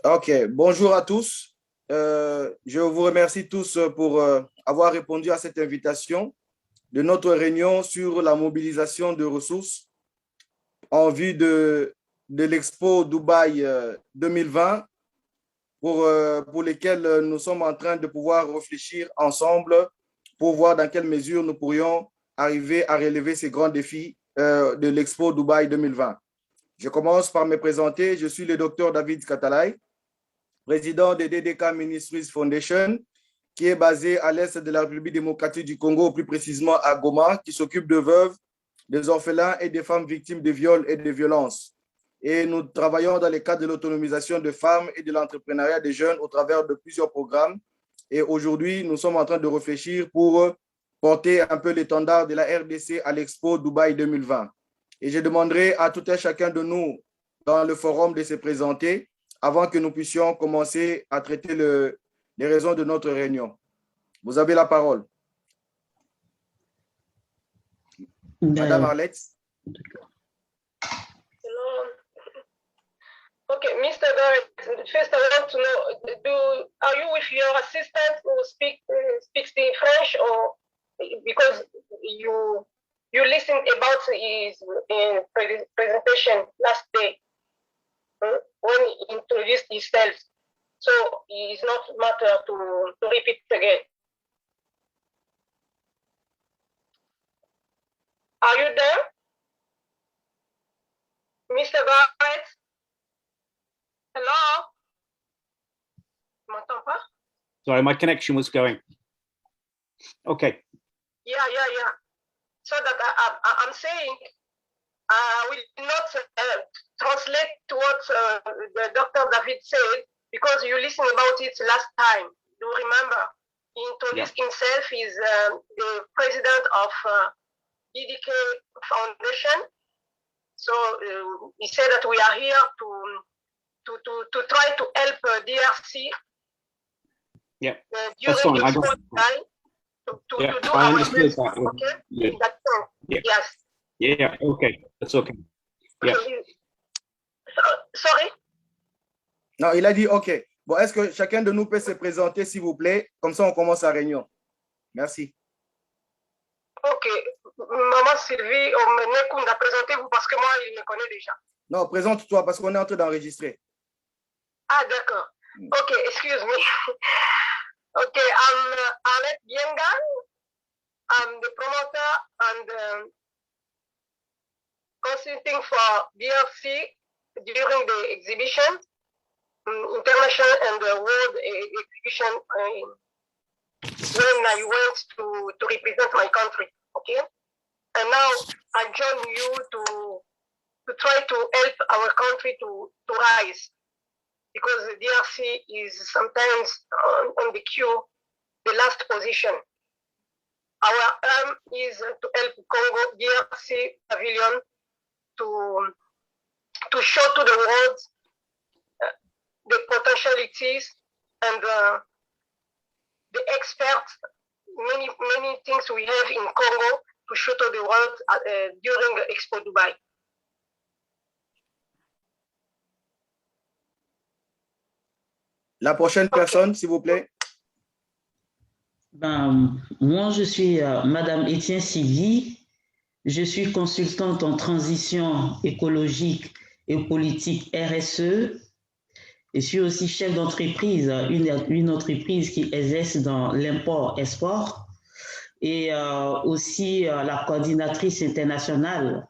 Ok, bonjour à tous. Je vous remercie tous pour avoir répondu à cette invitation de notre réunion sur la mobilisation de ressources en vue de l'Expo Dubaï 2020 pour lesquelles nous sommes en train de pouvoir réfléchir ensemble pour voir dans quelle mesure nous pourrions arriver à relever ces grands défis de l'Expo Dubaï 2020. Je commence par me présenter. Je suis le docteur David Katalay, président de DDK Ministries Foundation, qui est basé à l'est de la République démocratique du Congo, plus précisément à Goma, qui s'occupe de veuves, des orphelins et des femmes victimes de viols et de violences. Et nous travaillons dans le cadre de l'autonomisation de femmes et de l'entrepreneuriat des jeunes au travers de plusieurs programmes. Et aujourd'hui, nous sommes en train de réfléchir pour porter un peu l'étendard de la RDC à l'Expo Dubaï 2020. Et je demanderai à tout un chacun de nous dans le forum de se présenter avant que nous puissions commencer à traiter les raisons de notre réunion. Vous avez la parole. Madame Arlette. Okay, Mr. Barrett, first I want to know, are you with your assistant who speaks the French, or because you listened about his presentation last day when he introduced himself, so it's not matter to repeat again. Are you there, Mr. Barrett? Hello? Sorry, my connection was going. Okay. Yeah. So that I'm saying, will not translate to what the Dr. David said, because you listened about it last time. Do you remember? He introduced himself. He's the president of DDK Foundation. So he said that we are here to try to help DRC. Yeah, that's fine. I got I understood that. Okay? Yeah. That's all. Yeah. Yes. Yeah, okay. That's okay. Yeah. Sorry? Non, il a dit OK. Bon, est-ce que chacun de nous peut se présenter, s'il vous plaît? Comme ça, on commence la réunion. Merci. OK. Maman Sylvie, Nekunda, présentez-vous parce que moi, il me connaît déjà. Non, présente-toi parce qu'on est en train d'enregistrer. Ah, d'accord. OK, excuse me. Okay, I'm Arlette Biengan. I'm the promoter and consulting for DRC during the exhibition, international and world exhibition, when I went to represent my country. Okay, and now I join you to try to help our country to rise, because the DRC is sometimes on the queue, the last position. Our aim is to help Congo DRC Pavilion to show to the world the potentialities and the experts, many things we have in Congo to show to the world during Expo Dubai. La prochaine personne, s'il vous plaît. Moi, je suis Madame Étienne Sylvie. Je suis consultante en transition écologique et politique RSE. Je suis aussi chef d'entreprise, une entreprise qui exerce dans l'import-export, et aussi la coordinatrice internationale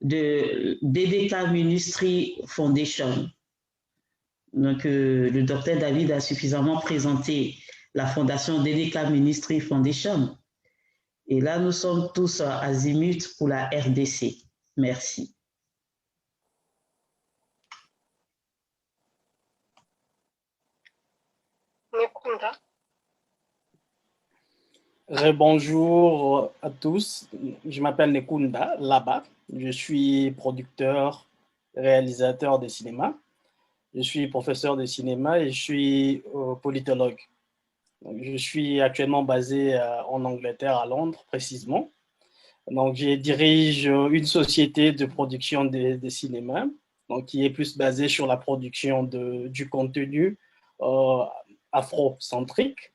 de DDK Ministry Foundation. Donc, le docteur David a suffisamment présenté la fondation DDK Ministry Foundation. Et là, nous sommes tous azimuts pour la RDC. Merci. Bonjour à tous, je m'appelle Nekunda Laba, je suis producteur, réalisateur de cinéma, je suis professeur de cinéma et je suis politologue. Donc, je suis actuellement basé en Angleterre, à Londres précisément. Donc, je dirige une société de production de cinéma, donc, qui est plus basée sur la production du contenu afrocentrique.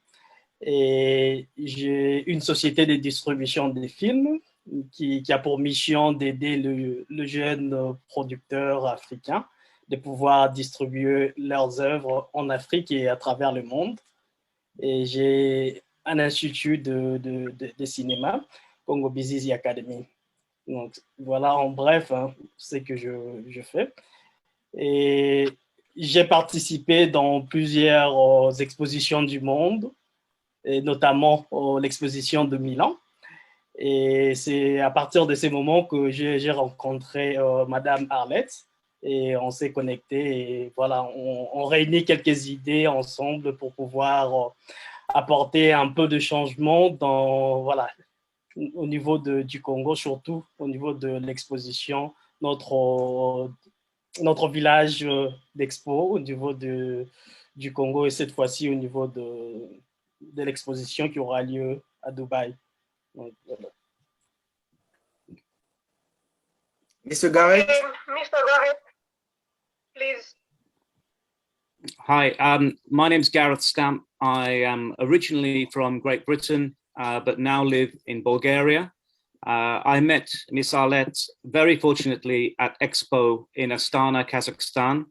Et j'ai une société de distribution des films qui a pour mission d'aider le jeune producteur africain de pouvoir distribuer leurs œuvres en Afrique et à travers le monde. Et j'ai un institut de cinéma, Congo Business Academy. Donc, voilà en bref ce que je fais. Et j'ai participé dans plusieurs expositions du monde, et notamment l'exposition de Milan. Et c'est à partir de ces moments que j'ai rencontré Madame Arlette et on s'est connecté. Et voilà, on réunit quelques idées ensemble pour pouvoir apporter un peu de changement voilà, au niveau du Congo, surtout au niveau de l'exposition, notre village d'expo au niveau du Congo et cette fois-ci au niveau de l'exposition qui aura lieu à Dubaï. Donc, voilà. Mr. Garrett. Okay, Mr. Garrett, please. Hi, my name's Gareth Stamp. I am originally from Great Britain, but now live in Bulgaria. I met Miss Arlette very fortunately at Expo in Astana, Kazakhstan,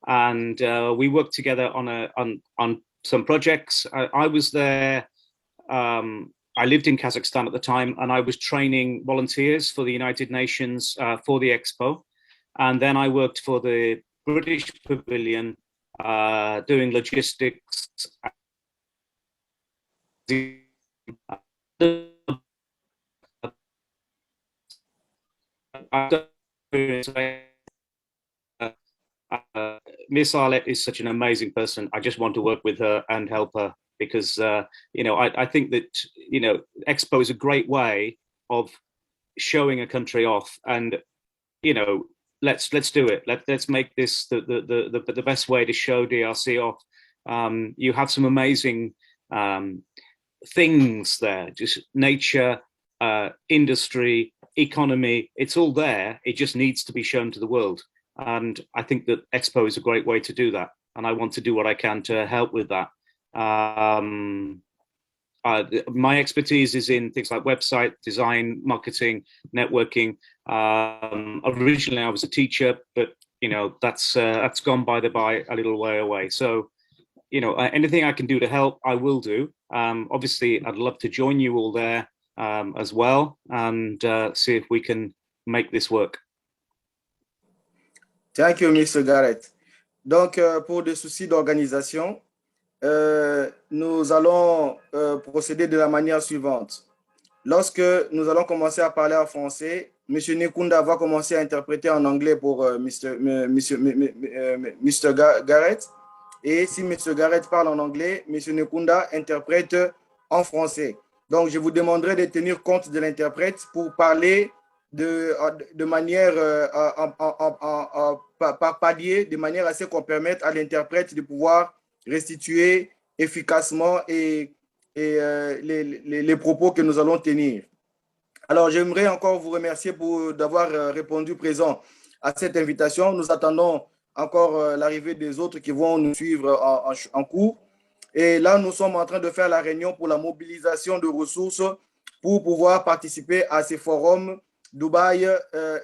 and we worked together on some projects. I was there. I lived in Kazakhstan at the time, and I was training volunteers for the United Nations for the Expo, and then I worked for the British Pavilion doing logistics. Miss Arlette is such an amazing person. I just want to work with her and help her because, I think that, Expo is a great way of showing a country off and, let's do it. Let's make this the best way to show DRC off. You have some amazing things there, just nature, industry, economy. It's all there. It just needs to be shown to the world. And I think that Expo is a great way to do that. And I want to do what I can to help with that. My expertise is in things like website design, marketing, networking. Originally, I was a teacher, but that's gone by a little way away. So, anything I can do to help, I will do. Obviously, I'd love to join you all there as well and see if we can make this work. Thank you, Mr. Garrett. Donc, pour des soucis d'organisation, nous allons procéder de la manière suivante. Lorsque nous allons commencer à parler en français, M. Nekunda va commencer à interpréter en anglais pour Mr. Garrett. Et si M. Garrett parle en anglais, M. Nekunda interprète en français. Donc, je vous demanderai de tenir compte de l'interprète pour parler de manière par palier, de manière à ce qu'on permette à l'interprète de pouvoir restituer efficacement les propos que nous allons tenir. Alors, j'aimerais encore vous remercier d'avoir répondu présent à cette invitation. Nous attendons encore l'arrivée des autres qui vont nous suivre en cours. Et là, nous sommes en train de faire la réunion pour la mobilisation de ressources pour pouvoir participer à ces forums Dubaï,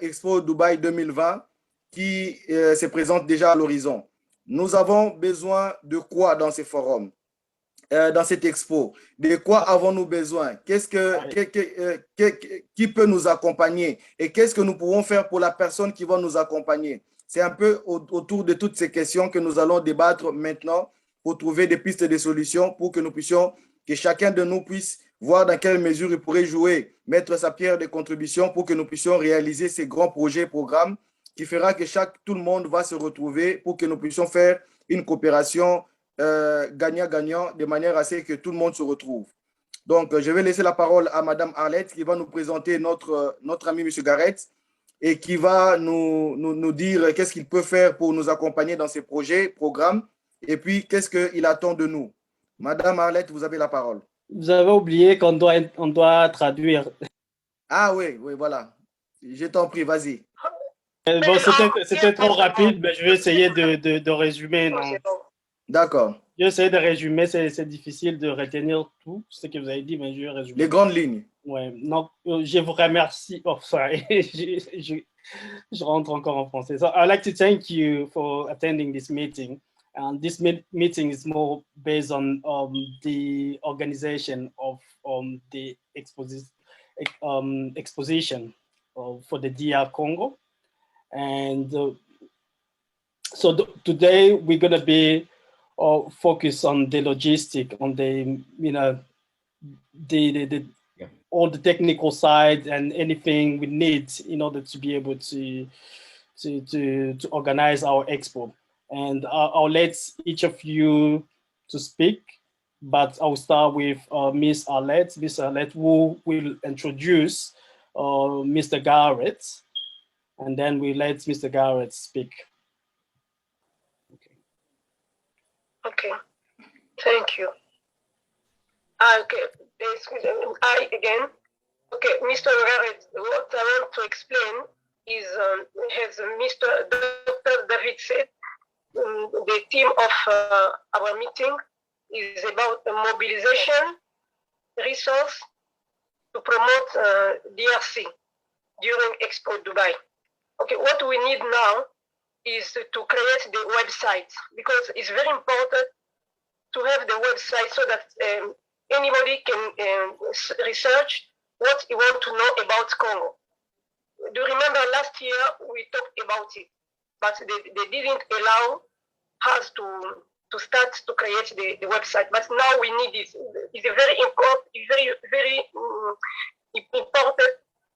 Expo Dubaï 2020 qui se présente déjà à l'horizon. Nous avons besoin de quoi dans ces forums, dans cette expo? De quoi avons-nous besoin? Qui peut nous accompagner? Et qu'est-ce que nous pouvons faire pour la personne qui va nous accompagner? C'est un peu autour de toutes ces questions que nous allons débattre maintenant pour trouver des pistes de solutions pour que nous puissions, que chacun de nous puisse voir dans quelle mesure il pourrait jouer, mettre sa pierre de contribution pour que nous puissions réaliser ces grands projets, programmes qui fera que tout le monde va se retrouver pour que nous puissions faire une coopération gagnant-gagnant de manière à ce que tout le monde se retrouve. Donc, je vais laisser la parole à Madame Arlette qui va nous présenter notre ami M. Garrett et qui va nous dire qu'est-ce qu'il peut faire pour nous accompagner dans ces projets, programmes et puis qu'est-ce qu'il attend de nous. Madame Arlette, vous avez la parole. Vous avez oublié qu'on doit traduire. Ah oui, oui, voilà. Je t'en prie, vas-y. Bon, c'était trop rapide, mais je vais essayer de résumer. Non. D'accord. Je vais essayer de résumer, c'est difficile de retenir tout ce que vous avez dit, mais je vais résumer. Les grandes lignes. Ouais, donc, je vous remercie. Oh, sorry. je rentre encore en français. So I'd like to thank you for attending this meeting. And this meeting is more based on the organization of the exposition for the DR Congo. And so today we're going to be focused on the logistic, on the, you know, all the technical side and anything we need in order to be able to organize our expo. And I'll let each of you to speak, but I'll start with Miss Arlette. Miss Arlette, who will introduce Mr. Garrett, and then we let Mr. Garrett speak. Okay, thank you. Okay, I again. Okay, Mr. Garrett, what I want to explain is, as Mr. Dr. David said, the theme of our meeting is about mobilization resource to promote DRC during Expo Dubai. Okay, what we need now is to create the website, because it's very important to have the website so that anybody can research what you want to know about Congo. Do you remember last year we talked about it, but they didn't allow us to start to create the website. But now we need it. It's a very important, very important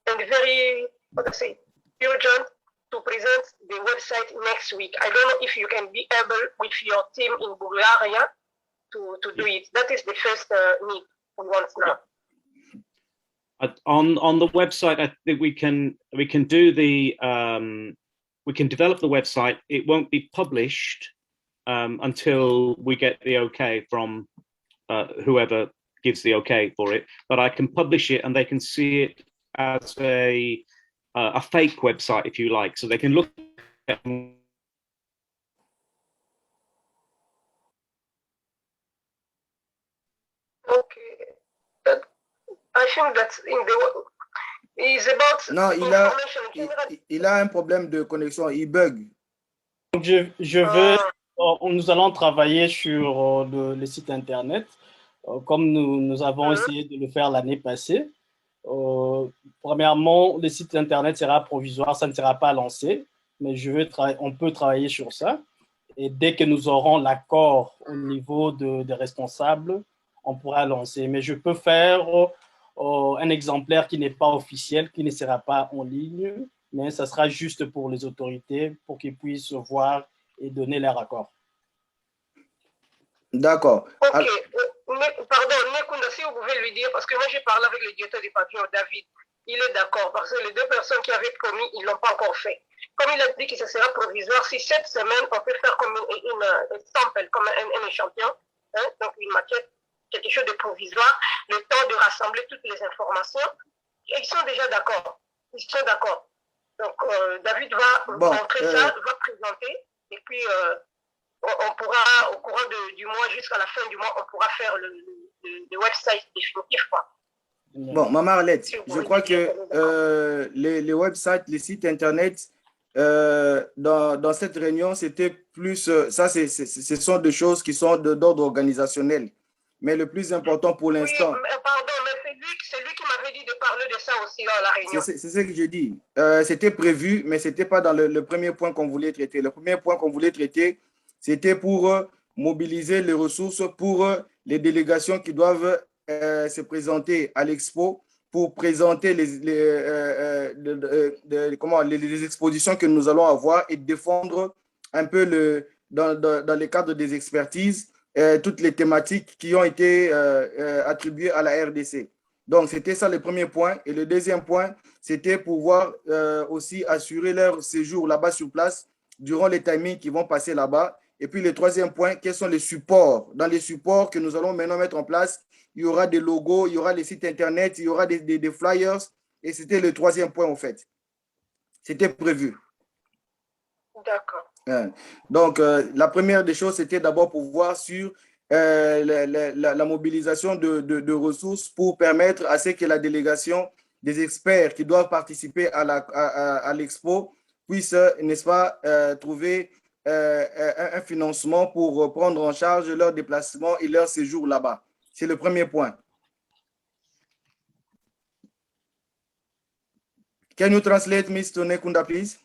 and very, what I say, urgent to present the website next week. I don't know if you can be able with your team in Bulgaria to do it. That is the first need we want now. On the website, I think we can do the we can develop the website. It won't be published until we get the okay from whoever gives the okay for it. But I can publish it, and they can see it as a fake website, if you like, so they can look at. Okay, but I think that in the is about non, il a un problème de connexion, il bug. Donc je veux, nous allons travailler sur le site internet, comme nous avons essayé de le faire l'année passée. Premièrement, le site internet sera provisoire, ça ne sera pas lancé, mais on peut travailler sur ça. Et dès que nous aurons l'accord au niveau des responsables, on pourra lancer. Mais je peux faire un exemplaire qui n'est pas officiel, qui ne sera pas en ligne, mais ça sera juste pour les autorités, pour qu'ils puissent voir et donner leur accord. D'accord. Ok. Pardon, Nekunda, si vous pouvez lui dire, parce que moi j'ai parlé avec le directeur du pavillon, David, il est d'accord, parce que les deux personnes qui avaient promis, ils ne l'ont pas encore fait. Comme il a dit que ce sera provisoire, si cette semaine, on peut faire comme une sample, comme un échantillon, hein, donc une maquette, quelque chose de provisoire, le temps de rassembler toutes les informations. Ils sont déjà d'accord. Ils sont d'accord. Donc, David va montrer ça, va présenter, et puis on pourra, au courant du mois, jusqu'à la fin du mois, on pourra faire le website définitif, quoi. Bon, Maman Arlette, je crois que les websites, les sites internet, dans cette réunion, c'était plus, ça, ce sont des choses qui sont d'ordre organisationnel. Mais le plus important pour l'instant… Oui, pardon, mais c'est lui qui m'avait dit de parler de ça aussi dans la réunion. C'est ce que je dis. C'était prévu, mais ce n'était pas dans le premier point qu'on voulait traiter. Le premier point qu'on voulait traiter, c'était pour mobiliser les ressources pour les délégations qui doivent se présenter à l'expo, pour présenter les expositions que nous allons avoir et défendre un peu dans le cadre des expertises toutes les thématiques qui ont été attribuées à la RDC. Donc, c'était ça le premier point. Et le deuxième point, c'était pouvoir aussi assurer leur séjour là-bas sur place durant les timings qui vont passer là-bas. Et puis, le troisième point, quels sont les supports? Dans les supports que nous allons maintenant mettre en place, il y aura des logos, il y aura les sites Internet, il y aura des flyers et c'était le troisième point, en fait. C'était prévu. D'accord. Donc, la première des choses, c'était d'abord pour voir sur la mobilisation de ressources pour permettre à ce que la délégation des experts qui doivent participer à l'expo puisse, n'est-ce pas, trouver un financement pour prendre en charge leur déplacement et leur séjour là-bas. C'est le premier point. Can you translate, Mr. Nekunda, please?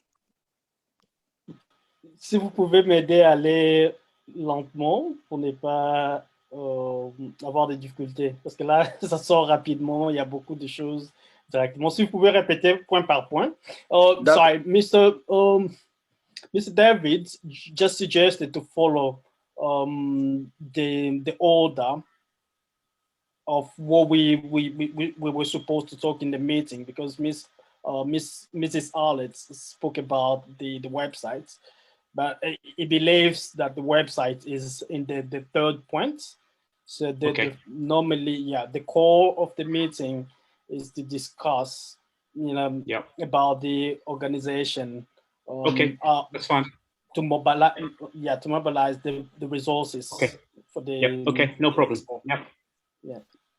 Si vous pouvez m'aider à aller lentement pour ne pas avoir des difficultés. Parce que là, ça sort rapidement, il y a beaucoup de choses directement. Si vous pouvez répéter point par point. Sorry, Mr. David just suggested to follow the order of what we were supposed to talk in the meeting, because Mrs. Arlett spoke about the website, but he believes that the website is in the third point. So normally, the core of the meeting is to discuss, about the organization. That's fine. To mobilize the resources for the. No problem.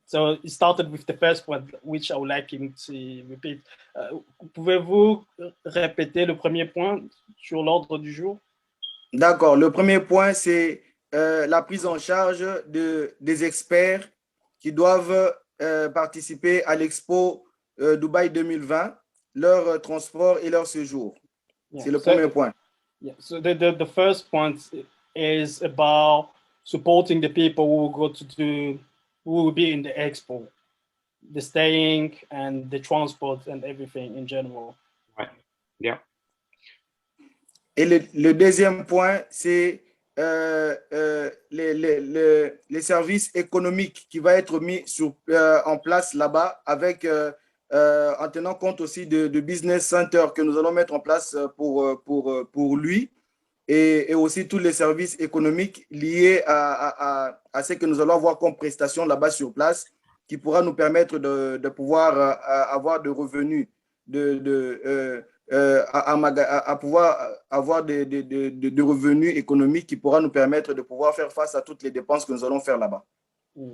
So it started with the first one, which I would like him to repeat. Pouvez-vous répéter le premier point sur l'ordre du jour? D'accord. Le premier point, c'est la prise en charge des experts qui doivent participer à l'Expo Dubaï 2020, leur transport et leur séjour. C'est le premier point. So the first point is about supporting the people who who will be in the expo, the staying and the transport and everything in general. Right. Yeah. Et le deuxième point, c'est les services économiques qui vont être mis en place là-bas avec en tenant compte aussi de business center que nous allons mettre en place pour lui et aussi tous les services économiques liés à ce que nous allons avoir comme prestation là-bas sur place qui pourra nous permettre de pouvoir avoir de revenus, à pouvoir avoir des revenus économiques qui pourra nous permettre de pouvoir faire face à toutes les dépenses que nous allons faire là-bas.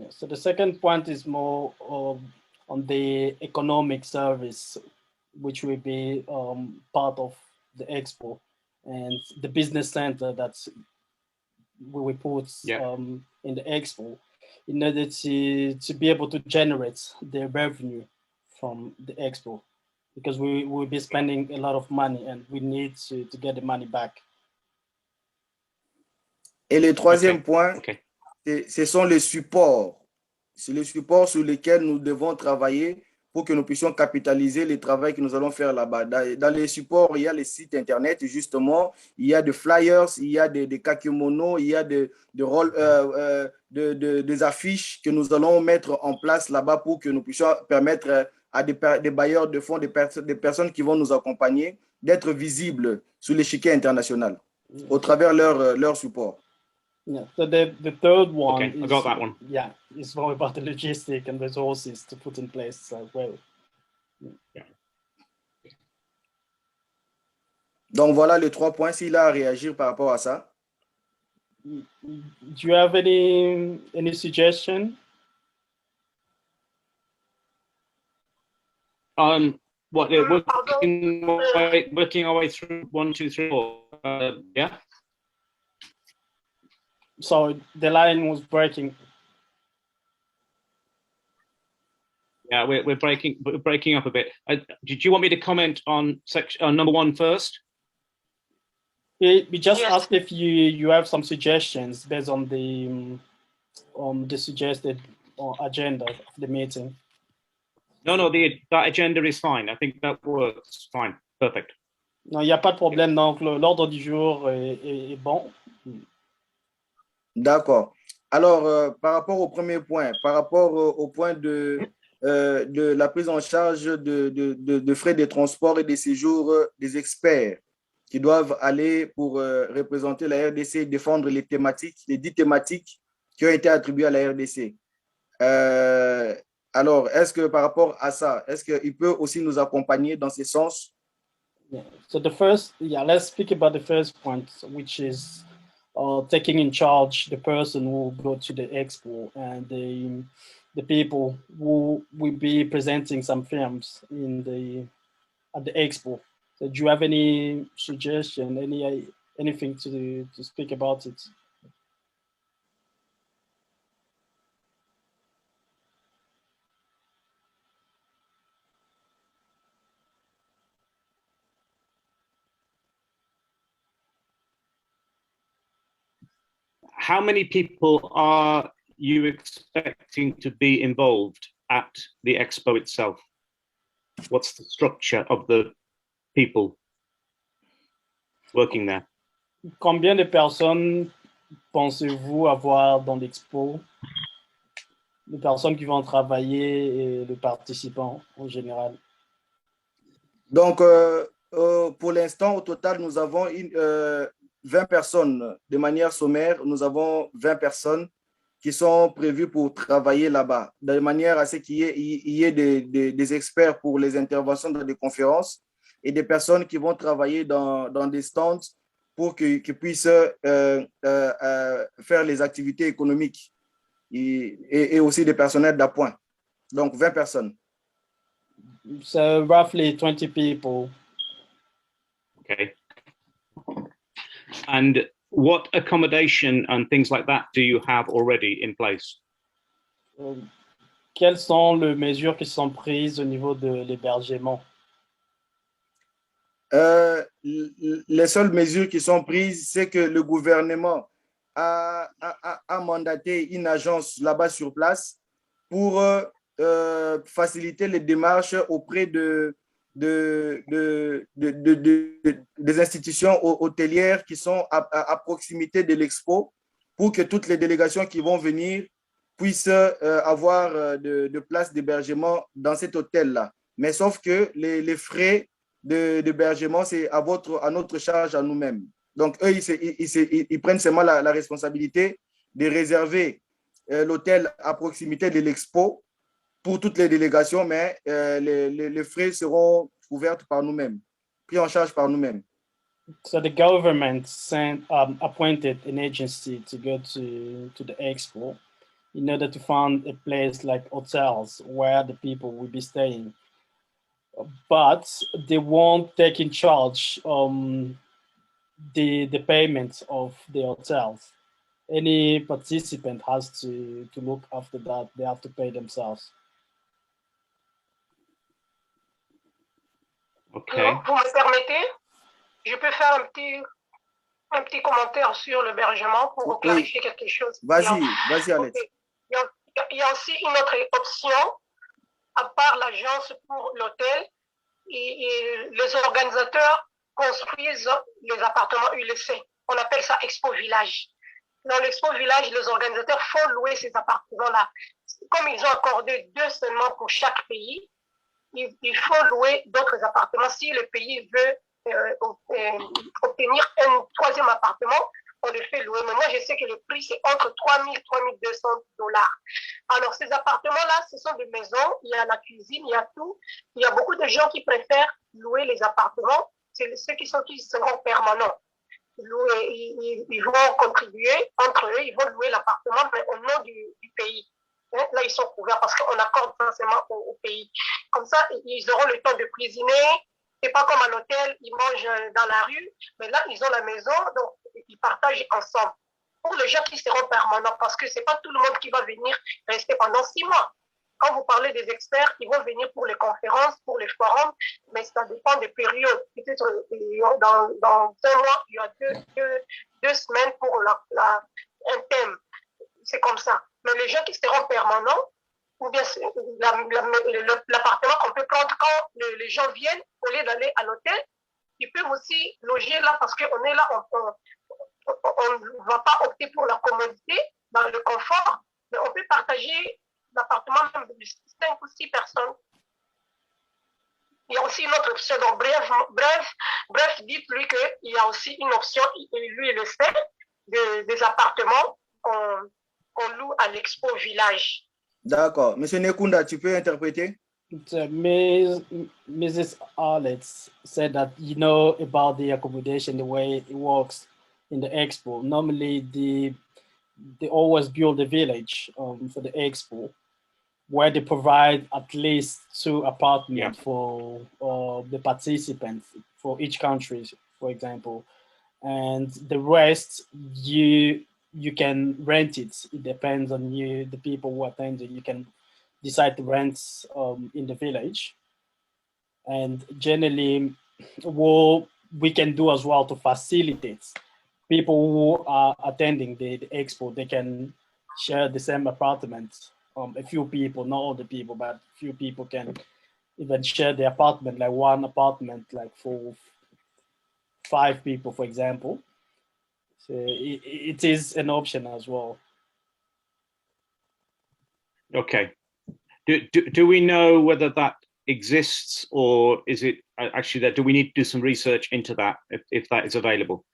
So the second point is more on the economic service, which will be part of the expo, and the business center that we will put in the expo in order to be able to generate the revenue from the expo, because we will be spending a lot of money and we need to get the money back. Et le troisième point, ce sont les supports. C'est les supports sur lesquels nous devons travailler pour que nous puissions capitaliser le travail que nous allons faire là-bas. Dans les supports, il y a les sites Internet, justement, il y a des flyers, il y a des kakemonos, il y a des affiches que nous allons mettre en place là-bas pour que nous puissions permettre à des bailleurs de fonds, des personnes qui vont nous accompagner, d'être visibles sur l'échiquier international au travers leur support. Yeah, so the third one I got that one. Yeah, it's more about the logistic and resources to put in place as well. Yeah. Donc voilà les 3 points. S'il a à réagir par rapport à ça. Do you have any suggestion? Working our way through 1, 2, 3, 4. Yeah. So the line was breaking. Yeah, we're breaking up a bit. Did you want me to comment on section number 1 first? We just asked if you have some suggestions based on the suggested agenda of the meeting. No, that agenda is fine. I think that works fine. Perfect. Non, il n'y a pas de problème. Donc, l'ordre du jour est bon. D'accord. Alors, par rapport au premier point, par rapport au point de la prise en charge de frais de transport et de séjour des experts qui doivent aller pour représenter la RDC et défendre les 10 thématiques qui ont été attribuées à la RDC. Alors, est-ce que par rapport à ça, est-ce qu'il peut aussi nous accompagner dans ce sens? Yeah. So let's speak about the first point, which is taking in charge the person who will go to the expo and the people who will be presenting some films at the expo. So do you have any suggestion, anything to speak about it? How many people are you expecting to be involved at the expo itself? What's the structure of the people working there? Combien de personnes pensez-vous avoir dans l'expo? Les personnes qui vont travailler et les participants en général. Donc, pour l'instant, au total, nous avons 20 personnes de manière sommaire. Nous avons 20 personnes qui sont prévues pour travailler là-bas, de manière à ce qu'il y ait des experts pour les interventions dans des conférences et des personnes qui vont travailler dans des stands pour qu'ils puissent faire les activités économiques et aussi des personnels d'appoint. Donc, 20 personnes. So roughly 20 people. Okay. And what accommodation and things like that do you have already in place? Quelles sont les mesures qui sont prises au niveau de l'hébergement? Les seules mesures qui sont prises, c'est que le gouvernement a mandaté une agence là-bas sur place pour faciliter les démarches auprès des institutions hôtelières qui sont à proximité de l'expo pour que toutes les délégations qui vont venir puissent avoir de places d'hébergement dans cet hôtel-là. Mais sauf que les frais d'hébergement, c'est à notre charge à nous-mêmes. Donc, eux, ils prennent seulement la responsabilité de réserver l'hôtel à proximité de l'expo pour toutes les délégations, mais les frais seront couverts par nous-mêmes, pris en charge par nous-mêmes. So the government appointed an agency to go to the expo in order to find a place like hotels where the people will be staying. But they won't take in charge the payment of the hotels. Any participant has to look after that. They have to pay themselves. Okay. Vous me permettez, je peux faire un petit commentaire sur l'hébergement pour clarifier quelque chose. Vas-y, Alex. Okay. Il y a aussi une autre option, à part l'agence pour l'hôtel, et les organisateurs construisent les appartements ULC. On appelle ça Expo Village. Dans l'Expo Village, les organisateurs font louer ces appartements-là. Comme ils ont accordé 2 seulement pour chaque pays, il faut louer d'autres appartements. Si le pays veut obtenir un 3e appartement, on le fait louer. Mais moi, je sais que le prix, c'est entre 3 000 et 3 200 $. Alors, ces appartements-là, ce sont des maisons. Il y a la cuisine, il y a tout. Il y a beaucoup de gens qui préfèrent louer les appartements. C'est ceux qui seront permanents. Ils vont contribuer entre eux, ils vont louer l'appartement, mais au nom du pays. Là, ils sont couverts parce qu'on accorde forcément au pays. Comme ça, ils auront le temps de cuisiner. C'est pas comme à l'hôtel, ils mangent dans la rue, mais là, ils ont la maison, donc ils partagent ensemble. Pour les gens qui seront permanents, parce que c'est pas tout le monde qui va venir rester pendant 6 mois. Quand vous parlez des experts, ils vont venir pour les conférences, pour les forums, mais ça dépend des périodes. Peut-être dans 1 mois, il y a 2 semaines pour un thème. C'est comme ça. Mais les gens qui seront permanents, ou bien l'appartement qu'on peut prendre quand les gens viennent, au lieu d'aller à l'hôtel, ils peuvent aussi loger là parce qu'on est là, on ne va pas opter pour la commodité, dans le confort, mais on peut partager l'appartement même de 5 ou 6 personnes. Il y a aussi une autre option. Donc, bref, dites-lui qu'il y a aussi une option, lui il le sait, des appartements qu'on loue à l'Expo Village. D'accord. Monsieur Nekunda, tu peux interpréter? Mrs. Arlett said that you know about the accommodation, the way it works in the expo. Normally, they always build a village for the expo, where they provide at least 2 apartments for the participants for each country, for example, and the rest you can rent it. It depends on you, the people who attend it. You can decide to rent in the village, and generally, what we can do as well to facilitate people who are attending the expo, they can share the same apartment. A few people, not all the people, but a few people can even share the apartment, like one apartment, like for 5 people, for example. So it is an option as well. Okay. Do we know whether that exists, or is it actually that? Do we need to do some research into that if that is available?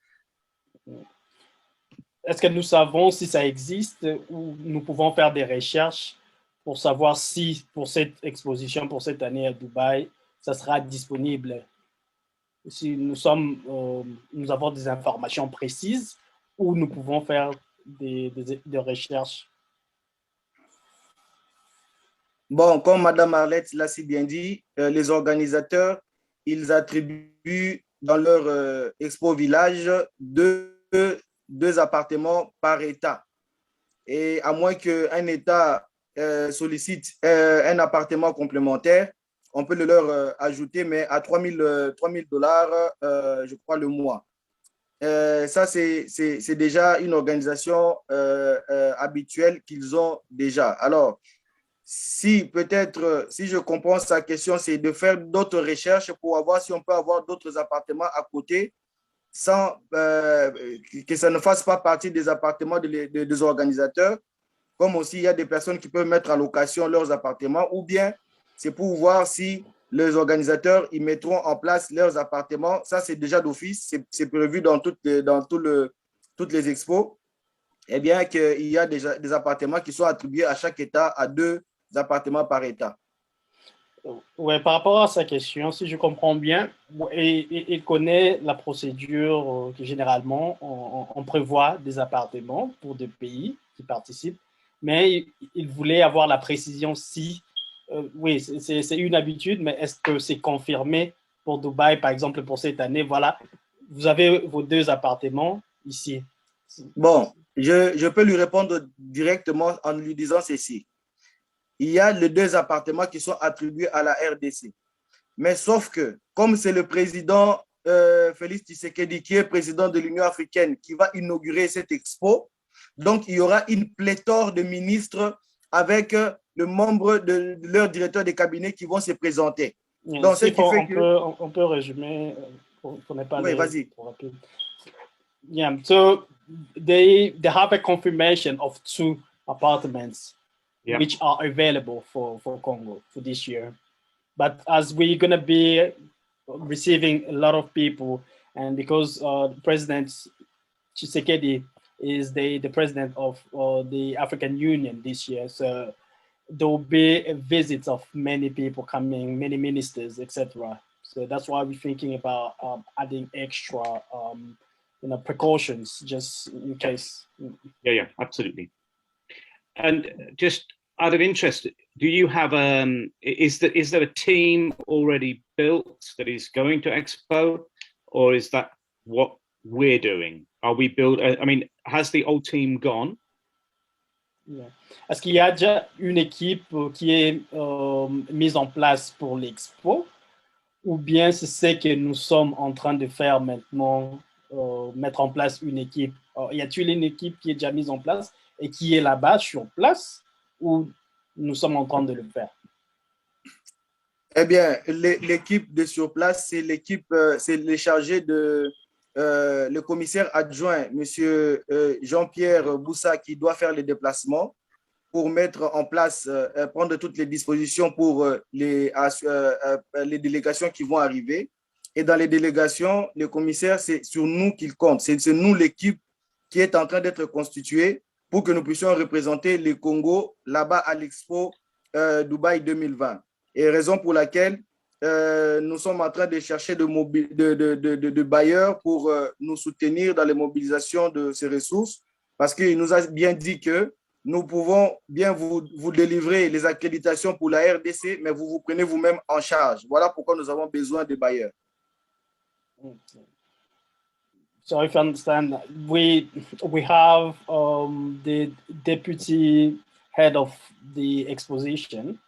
Est-ce que nous savons si ça existe, ou nous pouvons faire des recherches pour savoir si pour cette exposition, pour cette année à Dubaï, ça sera disponible? Si nous avons des informations précises, ou nous pouvons faire des recherches? Bon, comme Madame Arlette l'a si bien dit, les organisateurs, ils attribuent dans leur expo village deux appartements par État. Et à moins qu'un État sollicite un appartement complémentaire, on peut le leur ajouter, mais à $3 000, je crois, le mois. Ça, c'est déjà une organisation habituelle qu'ils ont déjà. Alors, si peut-être, si je comprends sa question, c'est de faire d'autres recherches pour voir si on peut avoir d'autres appartements à côté sans que ça ne fasse pas partie des appartements des organisateurs, comme aussi il y a des personnes qui peuvent mettre en location leurs appartements, ou bien c'est pour voir si les organisateurs ils mettront en place leurs appartements. Ça, c'est déjà d'office, c'est prévu dans toutes les expos. Eh bien, qu'il y a déjà des appartements qui sont attribués à chaque État à 2 appartements par État. Oui, par rapport à sa question, si je comprends bien, il connaît la procédure que généralement on prévoit des appartements pour des pays qui participent, mais il voulait avoir la précision si, oui, c'est une habitude, mais est-ce que c'est confirmé pour Dubaï, par exemple, pour cette année? Voilà, vous avez vos 2 appartements ici. Bon, je peux lui répondre directement en lui disant ceci. Il y a les 2 appartements qui sont attribués à la RDC. Mais sauf que, comme c'est le président Félix Tshisekedi, qui est président de l'Union africaine, qui va inaugurer cette expo, donc il y aura une pléthore de ministres avec le membre de leur directeur de cabinet qui vont se présenter. Yeah, donc, on peut résumer pour ne pas aller trop rapide. Yeah, so they have a confirmation of 2 apartments. Yeah. Which are available for Congo for this year. But as we're going to be receiving a lot of people, and because President Tshisekedi is the president of the African Union this year, so there will be a visit of many people coming, many ministers, etc. So that's why we're thinking about adding extra precautions just in case. Yeah, absolutely. And just out of interest, do you have is there a team already built that is going to Expo, or is that what we're doing? Are we build? I mean, has the old team gone? Yeah. Est-ce qu'il y a déjà une équipe qui est mise en place pour l'Expo, ou bien c'est ce que nous sommes en train de faire maintenant, mettre en place une équipe? Y a-t-il une équipe qui est déjà mise en place et qui est là-bas sur place, ou nous sommes en train de le faire? Eh bien, l'équipe de sur place, c'est l'équipe, c'est les chargés de le commissaire adjoint, M. Jean-Pierre Boussa, qui doit faire les déplacements pour mettre en place, prendre toutes les dispositions pour les délégations qui vont arriver. Et dans les délégations, le commissaire, c'est sur nous qu'il compte. C'est nous l'équipe qui est en train d'être constituée pour que nous puissions représenter le Congo là-bas à l'Expo Dubaï 2020. Et raison pour laquelle nous sommes en train de chercher de bailleurs pour nous soutenir dans les mobilisations de ces ressources, parce qu'il nous a bien dit que nous pouvons bien vous délivrer les accréditations pour la RDC, mais vous vous prenez vous-même en charge. Voilà pourquoi nous avons besoin de bailleurs. So if you understand, we have the deputy head of the exposition.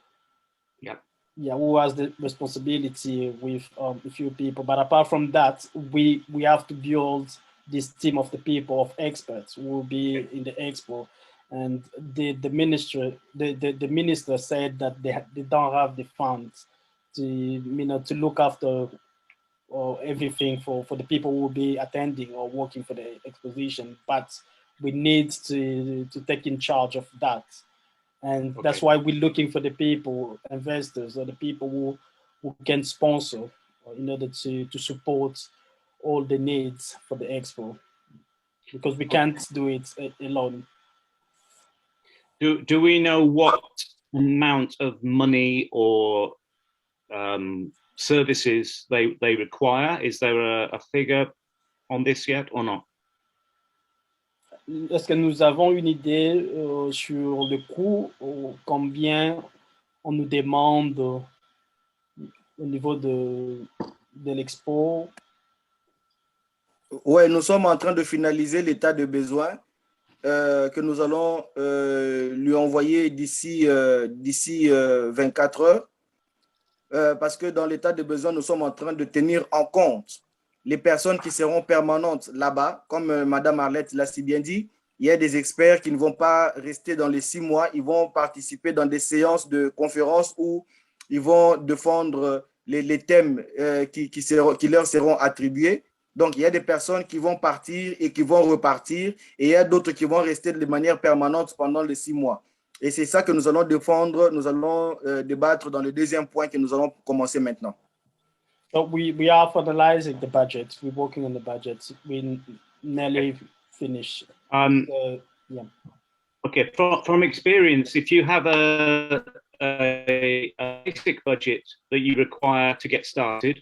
Yeah, who has the responsibility with a few people. But apart from that, we have to build this team of the people, of experts who will be in the expo. And the minister said that they don't have the funds to to look after everything for the people who will be attending or working for the exposition. But we need to take in charge of that. And that's why we're looking for the people, investors, or the people who can sponsor in order to support all the needs for the expo, because we can't do it alone. Do we know what amount of money or services they require? Is there a figure on this yet or not? Est-ce que nous avons une idée sur le coût, combien on nous demande au niveau de l'expo? Oui, nous sommes en train de finaliser l'état de besoin que nous allons lui envoyer d'ici 24 heures. Parce que dans l'état de besoin, nous sommes en train de tenir en compte les personnes qui seront permanentes là-bas. Comme Madame Arlette l'a si bien dit, il y a des experts qui ne vont pas rester dans les 6 mois, ils vont participer dans des séances de conférences où ils vont défendre les thèmes qui leur seront attribués. Donc, il y a des personnes qui vont partir et qui vont repartir, et il y a d'autres qui vont rester de manière permanente pendant les 6 mois. Et c'est ça que nous allons défendre, nous allons débattre dans le deuxième point que nous allons commencer maintenant. So we are finalizing the budget. We're working on the budget. We nearly finished. Yeah. Okay, from experience, if you have a basic budget that you require to get started,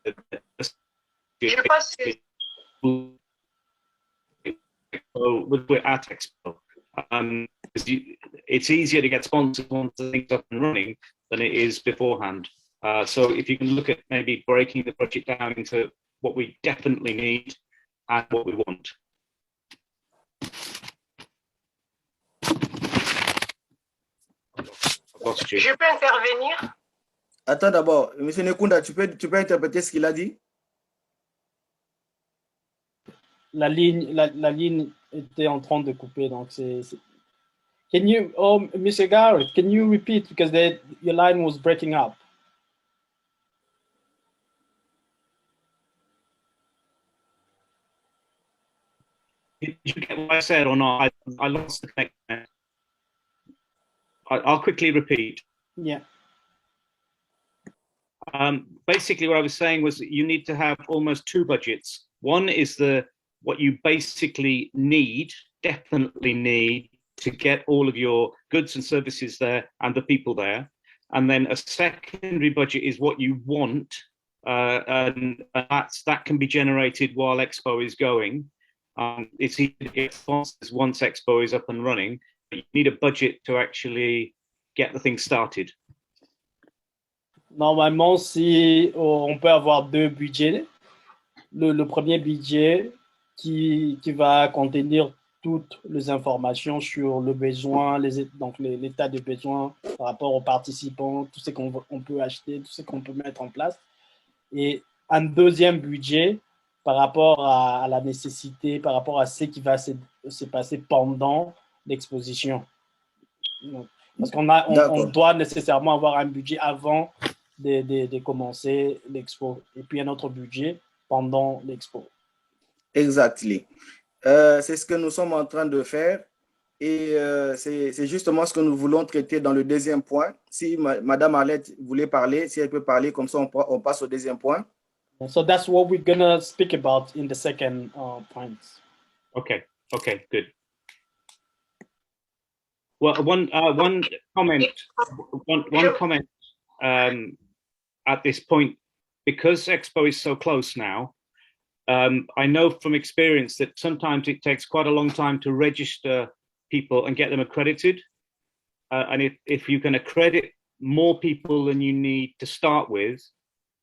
at Expo. It's easier to get sponsors once the thing's up and running than it is beforehand. So if you can look at maybe breaking the budget down into what we definitely need and what we want. Je peux intervenir? Attends d'abord, M. Nekunda, tu peux interpréter ce qu'il a dit? La ligne était en train de couper, donc c'est... Can you, Mr. Garrett, can you repeat, because your line was breaking up? Did you get what I said or not? I lost the connection. I'll quickly repeat. Yeah. Basically, what I was saying was that you need to have almost 2 budgets. One is what you basically need, definitely need, to get all of your goods and services there and the people there. And then a secondary budget is what you want, and that can be generated while Expo is going. It's easy to get sponsors once Expo is up and running, but you need a budget to actually get the thing started. Normalement, si on peut avoir 2 budgets, le premier budget qui va contenir toutes les informations sur le besoin, donc l'état de besoin par rapport aux participants, tout ce qu'on peut acheter, tout ce qu'on peut mettre en place. Et un deuxième budget par rapport à la nécessité, par rapport à ce qui va se passer pendant l'exposition. Parce qu'on doit nécessairement avoir un budget avant de commencer l'expo, et puis un autre budget pendant l'expo. Exactly. C'est ce que nous sommes en train de faire, et c'est justement ce que nous voulons traiter dans le deuxième point. Si Madame Arlette voulait parler, si elle peut parler, comme ça on passe au deuxième point. So that's what we're gonna speak about in the second point. Okay, good. Well, one comment at this point, because Expo is so close now. I know from experience that sometimes it takes quite a long time to register people and get them accredited. And if you can accredit more people than you need to start with,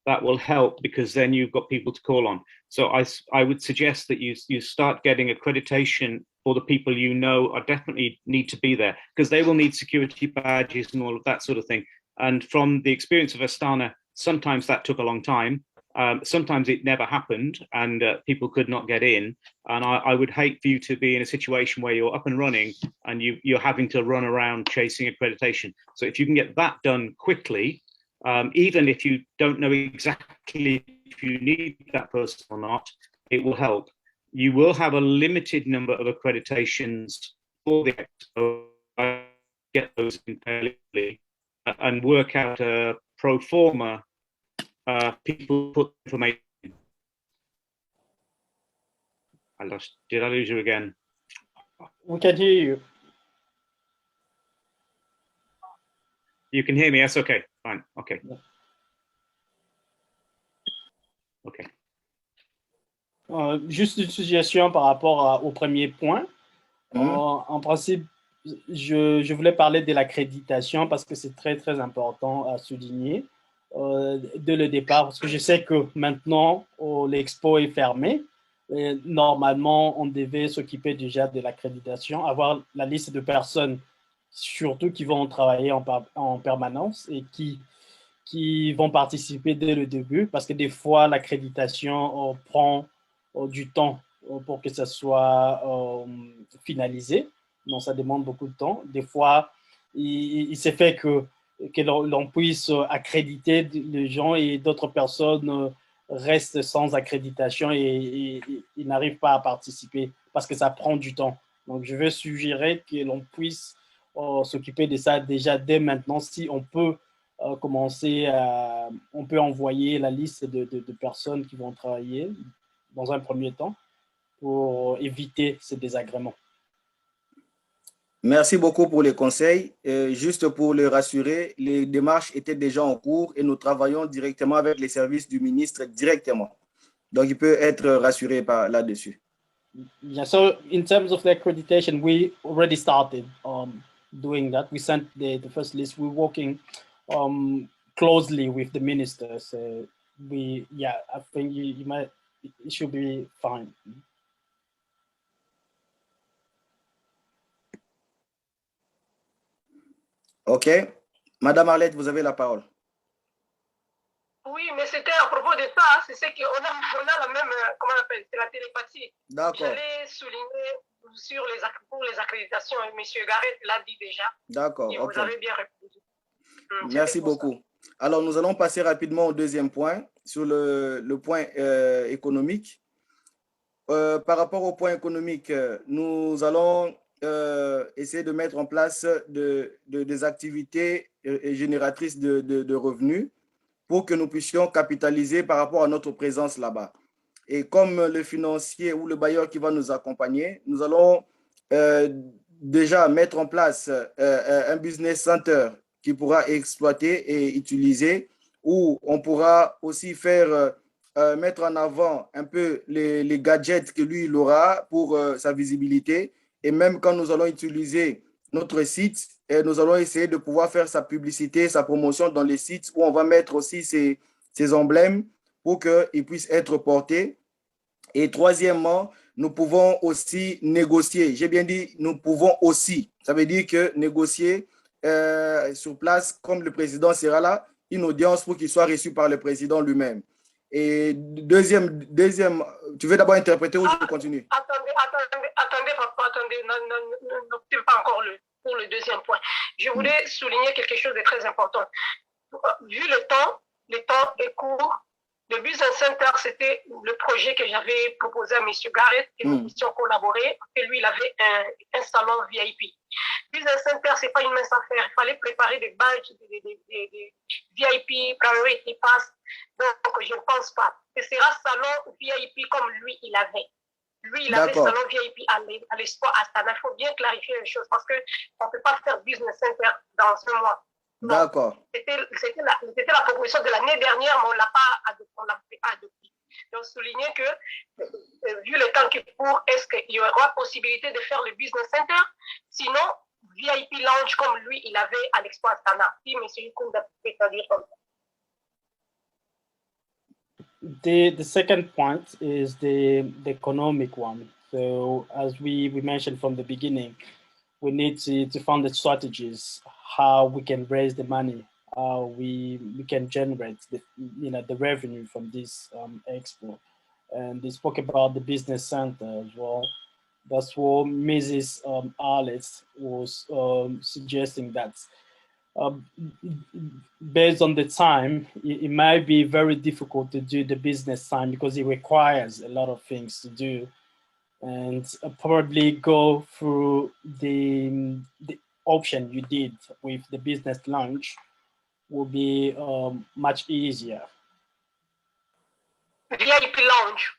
that will help, because then you've got people to call on. So I would suggest that you start getting accreditation for the people you know are definitely need to be there, because they will need security badges and all of that sort of thing. And from the experience of Astana, sometimes that took a long time. Sometimes it never happened and people could not get in. And I would hate for you to be in a situation where you're up and running and you're having to run around chasing accreditation. So if you can get that done quickly, even if you don't know exactly if you need that person or not, it will help. You will have a limited number of accreditations for the Expo. Get those in fairly and work out a pro forma. People put information. Did I lose you again? We can hear you. You can hear me? Yes, okay, fine, okay. Okay. Juste une suggestion par rapport au premier point. En principe, je voulais parler de l'accréditation parce que c'est très, très important à souligner dès le départ, parce que je sais que maintenant, l'expo est fermée. Et normalement, on devait s'occuper déjà de l'accréditation, avoir la liste de personnes, surtout qui vont travailler en permanence et qui vont participer dès le début, parce que des fois, l'accréditation prend du temps pour que ça soit finalisé. Donc, ça demande beaucoup de temps. Des fois, il s'est fait que l'on puisse accréditer les gens et d'autres personnes restent sans accréditation et n'arrivent pas à participer parce que ça prend du temps. Donc, je veux suggérer que l'on puisse s'occuper de ça déjà dès maintenant. Si on peut commencer on peut envoyer la liste de personnes qui vont travailler dans un premier temps pour éviter ces désagréments. Merci beaucoup pour les conseils. Juste pour le rassurer, les démarches étaient déjà en cours et nous travaillons directement avec les services du ministre directement. Donc, il peut être rassuré là-dessus. Yeah, so in terms of the accreditation, we already started doing that. We sent the first list. We're working closely with the minister. So I think it should be fine. OK. Madame Arlette, vous avez la parole. Oui, mais c'était à propos de ça. C'est ce qu'on a la même, comment on appelle, c'est la télépathie. D'accord. J'allais souligner pour les accréditations. Et M. Garrett l'a dit déjà. D'accord. Vous avez bien répondu. Merci beaucoup. Alors, nous allons passer rapidement au deuxième point, sur le point économique. Par rapport au point économique, nous allons essayer de mettre en place des activités génératrices de revenus pour que nous puissions capitaliser par rapport à notre présence là-bas. Et comme le financier ou le bailleur qui va nous accompagner, nous allons déjà mettre en place un business center qui pourra exploiter et utiliser, où on pourra aussi faire mettre en avant un peu les gadgets que lui, il aura pour sa visibilité. Et même quand nous allons utiliser notre site, nous allons essayer de pouvoir faire sa publicité, sa promotion dans les sites où on va mettre aussi ces emblèmes pour qu'ils puissent être portés. Et troisièmement, nous pouvons aussi négocier. J'ai bien dit, nous pouvons aussi. Ça veut dire que négocier sur place, comme le président sera là, une audience pour qu'il soit reçu par le président lui-même. Et deuxième, tu veux d'abord interpréter ou je continue? Attendez, papa, attendez, n'optez pas encore pour le deuxième point. Je voulais souligner quelque chose de très important. Vu le temps est court. Le Business Center, c'était le projet que j'avais proposé à M. Garrett et nous puissions collaborer. Et lui, il avait un salon VIP. Business Center, ce n'est pas une mince affaire. Il fallait préparer des badges, des VIP, Priority Pass. Donc, je ne pense pas. Ce sera salon VIP comme lui, il avait. Lui, il avait salon VIP à l'Expo Astana. Il faut bien clarifier les choses parce qu'on ne peut pas faire business center dans ce mois. D'accord. C'était la proposition de l'année dernière, mais on ne l'a pas adopté. Donc, souligner que, vu le temps qui court, est-ce qu'il y aura possibilité de faire le business center? Sinon, VIP lounge comme lui, il avait à l'Expo Astana. Si M. Ikunda peut dire comme ça. The second point is the economic one. So as we mentioned from the beginning, we need to find the strategies, how we can raise the money, how we can generate the revenue from this expo. And they spoke about the business center as well. That's what Mrs. Arlett was suggesting, that based on the time, it might be very difficult to do the business time because it requires a lot of things to do, and probably go through the option you did with the business lunch will be much easier. VIP lounge.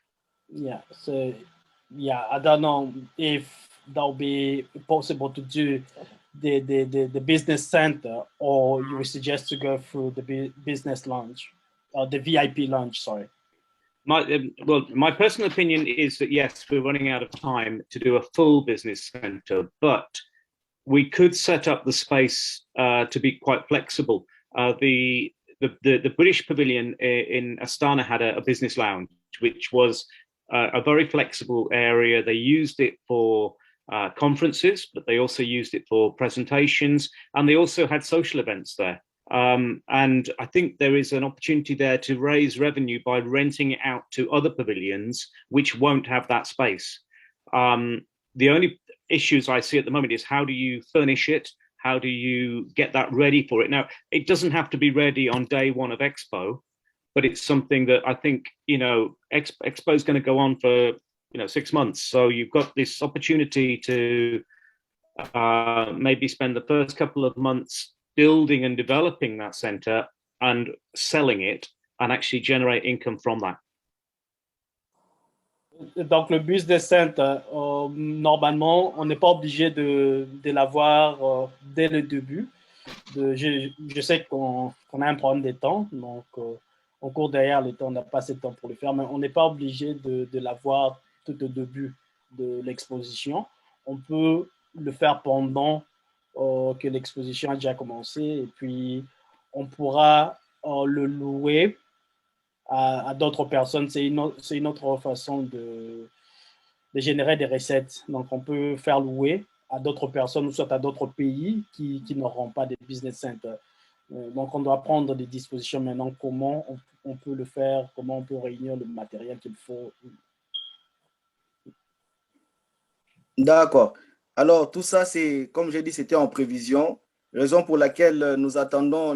Yeah, so yeah, I don't know if that'll be possible to do the business center, or you would suggest to go through the business lounge, or the VIP lounge, sorry. My personal opinion is that yes, we're running out of time to do a full business center, but we could set up the space to be quite flexible. The British Pavilion in Astana had a business lounge, which was a very flexible area. They used it for conferences, but they also used it for presentations, and they also had social events there. And I think there is an opportunity there to raise revenue by renting it out to other pavilions, which won't have that space. The only issues I see at the moment is how do you furnish it? How do you get that ready for it? Now, it doesn't have to be ready on day one of Expo, but it's something that I think, Expo is going to go on for, 6 months. So you've got this opportunity to maybe spend the first couple of months building and developing that center and selling it and actually generate income from that. Donc, le business center, normalement, on n'est pas obligé de l'avoir dès le début. Je sais qu'on a un problème de temps, donc on court derrière le temps, on n'a pas assez de temps pour le faire, mais on n'est pas obligé de l'avoir tout au début de l'exposition. On peut le faire pendant que l'exposition a déjà commencé, et puis on pourra le louer à d'autres personnes. C'est une autre façon de générer des recettes. Donc, on peut faire louer à d'autres personnes, ou soit à d'autres pays qui n'auront pas de business center. Donc, on doit prendre des dispositions maintenant, comment on peut le faire, comment on peut réunir le matériel qu'il faut. D'accord. Alors, tout ça, c'est, comme j'ai dit, c'était en prévision, raison pour laquelle nous attendons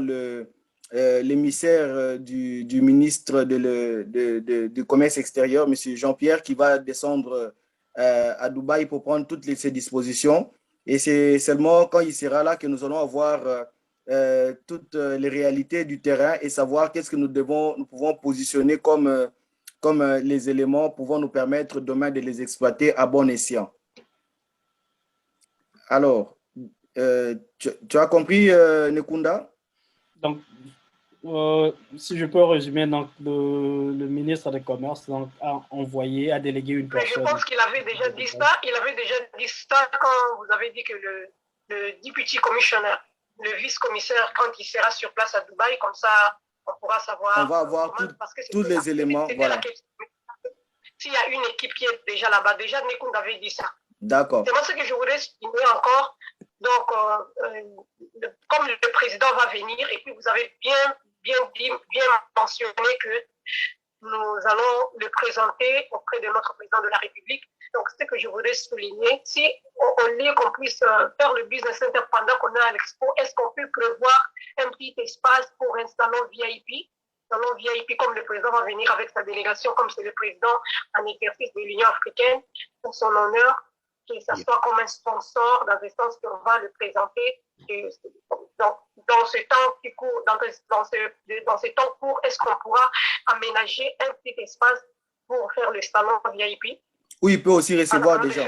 l'émissaire du ministre du Commerce extérieur, M. Jean-Pierre, qui va descendre à Dubaï pour prendre toutes ces dispositions. Et c'est seulement quand il sera là que nous allons avoir toutes les réalités du terrain et savoir qu'est-ce que nous pouvons positionner comme les éléments pouvant nous permettre demain de les exploiter à bon escient. Alors, tu as compris, Nekunda? Donc, si je peux résumer, donc, le ministre du Commerce a délégué une personne. Je pense qu'il avait déjà dit ça. Il avait déjà dit ça quand vous avez dit que le deputy commissioner, le vice-commissaire, quand il sera sur place à Dubaï, comme ça, on pourra savoir. On va avoir tous les éléments. Voilà. S'il y a une équipe qui est déjà là-bas, déjà Nekunda avait dit ça. D'accord. C'est moi ce que je voudrais souligner encore. Donc, comme le président va venir, et puis vous avez bien mentionné que nous allons le présenter auprès de notre président de la République. Donc, c'est ce que je voudrais souligner. Si on dit qu'on puisse faire le business center pendant qu'on est à l'expo, est-ce qu'on peut prévoir un petit espace pour un salon VIP? Salon VIP, comme le président va venir avec sa délégation, comme c'est le président en exercice de l'Union africaine, pour son honneur. que ça soit comme un sponsor, dans le sens qu'on va le présenter. Et donc, dans ce temps qui court, dans ce temps court, est-ce qu'on pourra aménager un petit espace pour faire le salon VIP? Oui, il peut aussi recevoir des gens.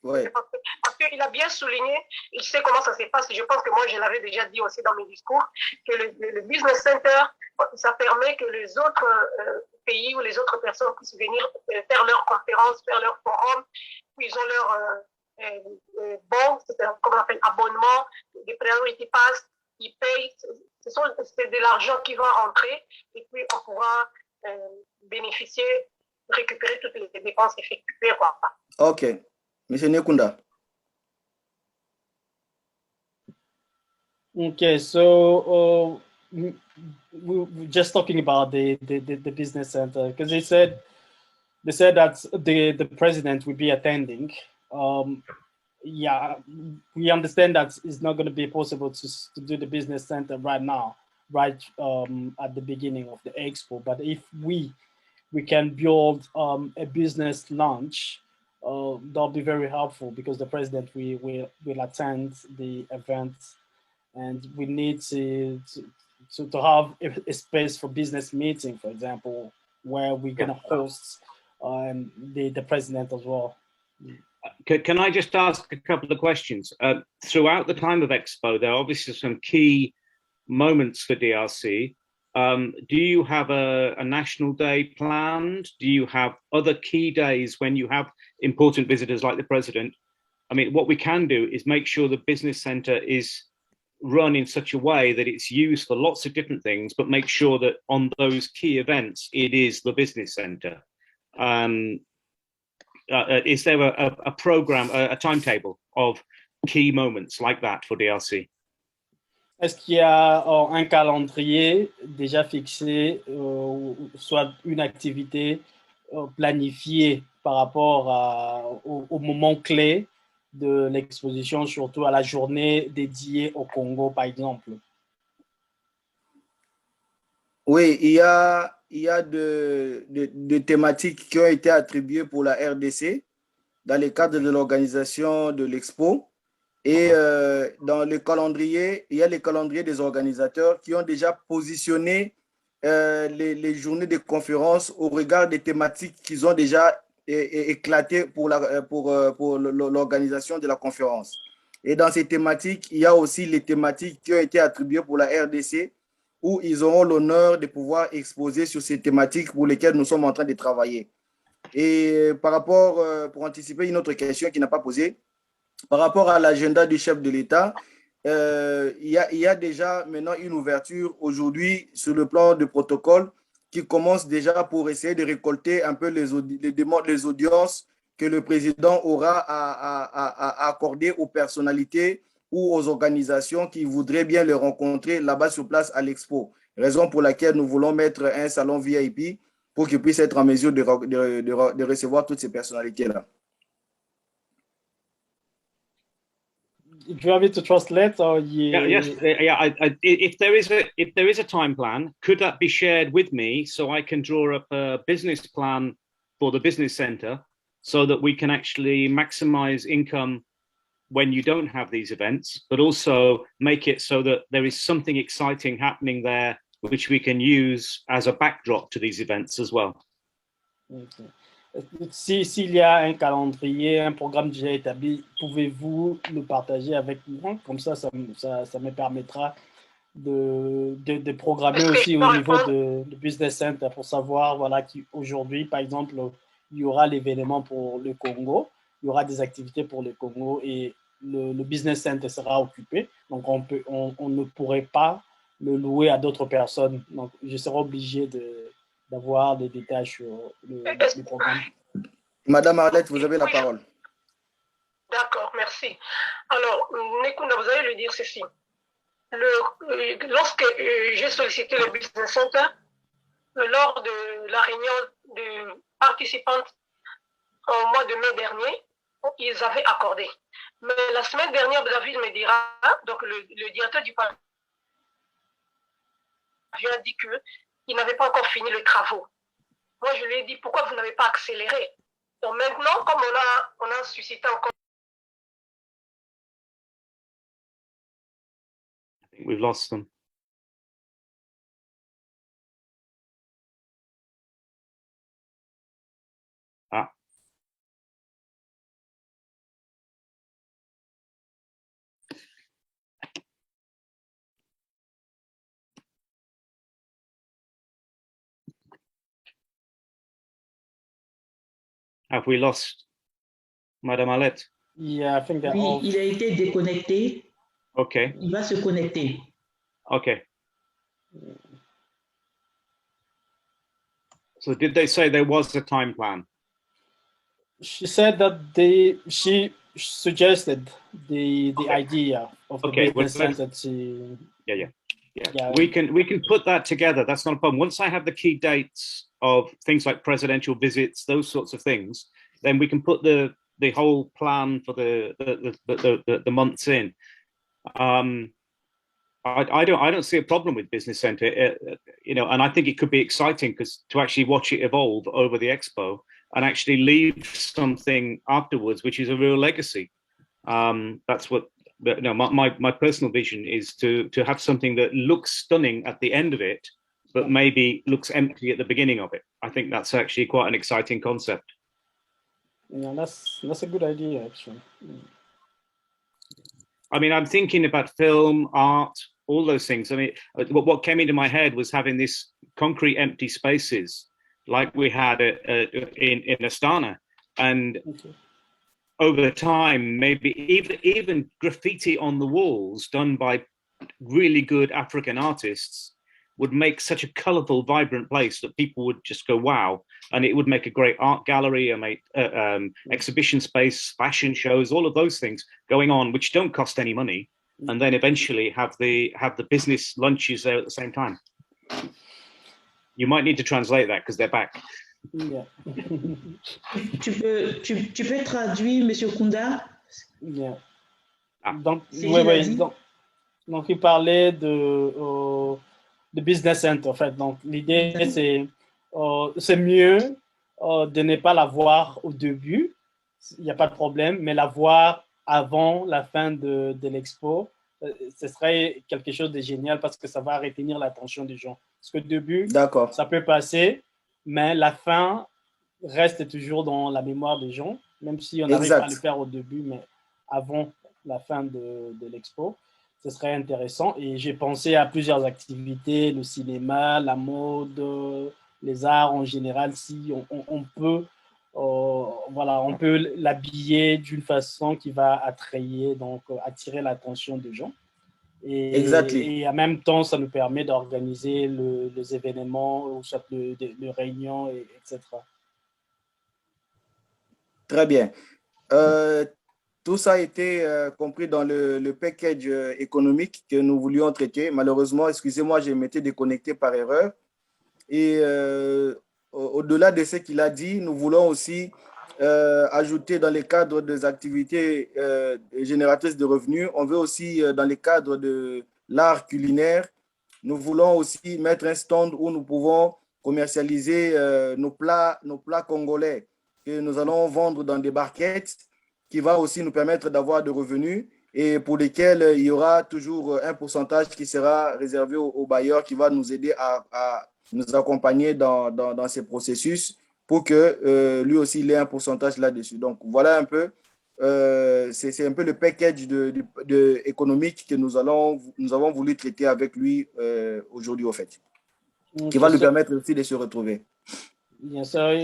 Ouais. Parce qu'il a bien souligné, il sait comment ça se passe. Je pense que moi, je l'avais déjà dit aussi dans mes discours, que le Business Center, ça permet que les autres pays ou les autres personnes puissent venir faire leurs conférences, faire leurs forums, ils ont leur bon, comme on appelle, abonnement, des priority pass, ils payent, c'est de l'argent qui va entrer et puis on pourra bénéficier, récupérer toutes les dépenses effectuées. Quoi. Ok. Monsieur Nekunda. Okay, so we're just talking about the business center because they said that the president will be attending. Yeah, we understand that it's not going to be possible to do the business center right now, right at the beginning of the expo. But if we can build a business lunch, that'll be very helpful because the president will attend the event, and we need to have a space for business meeting, for example, where we're going to host the president as well. Can I just ask a couple of questions? Throughout the time of Expo, there are obviously some key moments for DRC. Do you have a national day planned? Do you have other key days when you have important visitors like the president? I mean, what we can do is make sure the business center is run in such a way that it's used for lots of different things, but make sure that on those key events, it is the business center. Is there a program, a timetable of key moments like that for DRC? Est-ce qu'il y a un calendrier déjà fixé, soit une activité planifiée par rapport au moment clé de l'exposition, surtout à la journée dédiée au Congo, par exemple? Oui, il y a de thématiques qui ont été attribuées pour la RDC dans le cadre de l'organisation de l'expo. Et dans le calendrier, il y a les calendriers des organisateurs qui ont déjà positionné les journées de conférence au regard des thématiques qu'ils ont déjà éclatées pour l'organisation de la conférence. Et dans ces thématiques, il y a aussi les thématiques qui ont été attribuées pour la RDC, où ils auront l'honneur de pouvoir exposer sur ces thématiques pour lesquelles nous sommes en train de travailler. Et par rapport, pour anticiper une autre question qui n'a pas posée, par rapport à l'agenda du chef de l'État, il y a déjà maintenant une ouverture aujourd'hui sur le plan de protocole qui commence déjà pour essayer de récolter un peu les audiences que le président aura à accorder aux personnalités ou aux organisations qui voudraient bien le rencontrer là-bas sur place à l'expo. Raison pour laquelle nous voulons mettre un salon VIP pour qu'il puisse être en mesure de recevoir toutes ces personnalités-là. Do you want me to translate or Yes, if there is a time plan, could that be shared with me so I can draw up a business plan for the business center so that we can actually maximize income when you don't have these events, but also make it so that there is something exciting happening there which we can use as a backdrop to these events as well? Okay. S'il y a un calendrier, un programme déjà établi, pouvez-vous le partager avec moi? Comme ça me permettra de programmer aussi au niveau de Business Center pour savoir, voilà, qu'aujourd'hui, par exemple, il y aura l'événement pour le Congo, il y aura des activités pour le Congo et le Business Center sera occupé. Donc, on ne pourrait pas le louer à d'autres personnes. Donc, je serai obligé d'avoir des détails sur le programme. Madame Arlette, vous avez la parole. D'accord, merci. Alors, Nekunda, vous allez lui dire ceci. Lorsque j'ai sollicité le Business Center, lors de la réunion de participantes au mois de mai dernier, ils avaient accordé. Mais la semaine dernière, David me dira, donc le directeur du parc a dit qu'il n'avait pas encore fini les travaux. Moi, je lui ai dit, pourquoi vous n'avez pas accéléré? Donc maintenant, comme on a suscité encore think we've lost them. Ah. Have we lost Madame Alette? Yeah, I think they're Oui, off. il a été déconnecté. Okay. Il va se connecter. Okay. So did they say there was a time plan? She said that she suggested the idea of the Okay, business well, center to Yeah. yeah. We can put that together. That's not a problem. Once I have the key dates of things like presidential visits, those sorts of things, then we can put the whole plan for the months in. I don't see a problem with business center, and I think it could be exciting because to actually watch it evolve over the expo and actually leave something afterwards, which is a real legacy. That's what my personal vision is, to have something that looks stunning at the end of it, but maybe looks empty at the beginning of it. I think that's actually quite an exciting concept. Yeah, that's a good idea, actually. I mean, I'm thinking about film, art, all those things. I mean, what came into my head was having this concrete empty spaces like we had in Astana, and over time, maybe even graffiti on the walls done by really good African artists would make such a colorful, vibrant place that people would just go, wow. And it would make a great art gallery, exhibition space, fashion shows, all of those things going on, which don't cost any money. And then eventually have the business lunches there at the same time. You might need to translate that because they're back. Yeah. Tu peux traduire, Monsieur Kounda? Yeah. Ah. Donc, donc, il parlait de business center, en fait. Donc, l'idée, c'est mieux de ne pas l'avoir au début, il n'y a pas de problème, mais l'avoir avant la fin de l'expo, ce serait quelque chose de génial parce que ça va retenir l'attention des gens. Parce que au début, ça peut passer, mais la fin reste toujours dans la mémoire des gens, même si on n'arrive pas à le faire au début, mais avant la fin de l'expo. Ce serait intéressant. Et j'ai pensé à plusieurs activités, le cinéma, la mode, les arts en général. Si on peut, on peut l'habiller d'une façon qui va attirer l'attention des gens. Et en même temps, ça nous permet d'organiser les événements, ou soit les réunions, etc. Très bien. Tout ça a été compris dans le package économique que nous voulions traiter. Malheureusement, excusez-moi, j'ai été déconnecté par erreur. Et au-delà de ce qu'il a dit, nous voulons aussi ajouter dans le cadre des activités génératrices de revenus, on veut aussi, dans le cadre de l'art culinaire, nous voulons aussi mettre un stand où nous pouvons commercialiser nos plats congolais que nous allons vendre dans des barquettes, qui va aussi nous permettre d'avoir des revenus et pour lesquels il y aura toujours un pourcentage qui sera réservé au bailleur qui va nous aider à nous accompagner dans ces processus pour que lui aussi il ait un pourcentage là-dessus. Donc, voilà un peu, c'est un peu le package économique que nous avons voulu traiter avec lui aujourd'hui, au fait, qui va lui permettre aussi de se retrouver. Yeah, so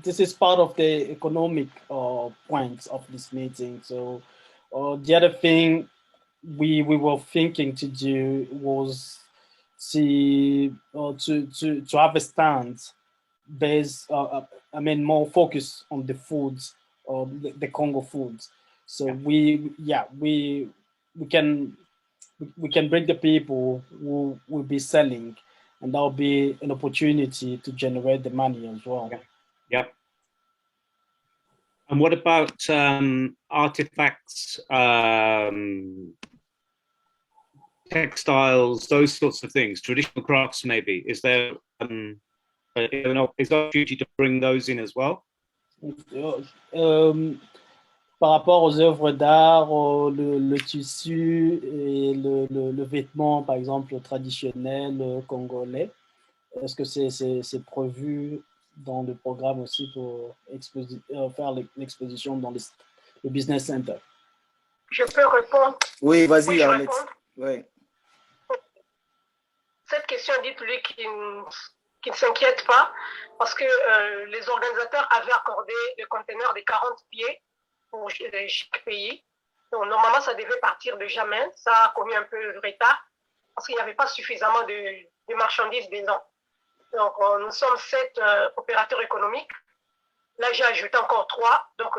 this is part of the economic points of this meeting. So the other thing we were thinking to do was to have a stand based, more focus on the foods, the Congo foods. So we can bring the people who will be selling, and that will be an opportunity to generate the money as well. Yeah. And what about artifacts, textiles, those sorts of things, traditional crafts maybe? Is there is there an opportunity to bring those in as well? par rapport aux œuvres d'art, le tissu et le vêtement, par exemple, traditionnel congolais, est-ce que c'est prévu dans le programme aussi pour faire l'exposition dans le business center? Je peux répondre? Oui, vas-y, Oui, je Alex. réponds. Oui. Cette question, dites-lui qu'il ne s'inquiète pas, parce que les organisateurs avaient accordé le conteneur de 40 pieds pour chaque pays. Donc, normalement, ça devait partir de jamais. Ça a commis un peu de retard, parce qu'il n'y avait pas suffisamment de marchandises dedans. Donc, nous sommes 7 opérateurs économiques. Là, j'ai ajouté encore 3, donc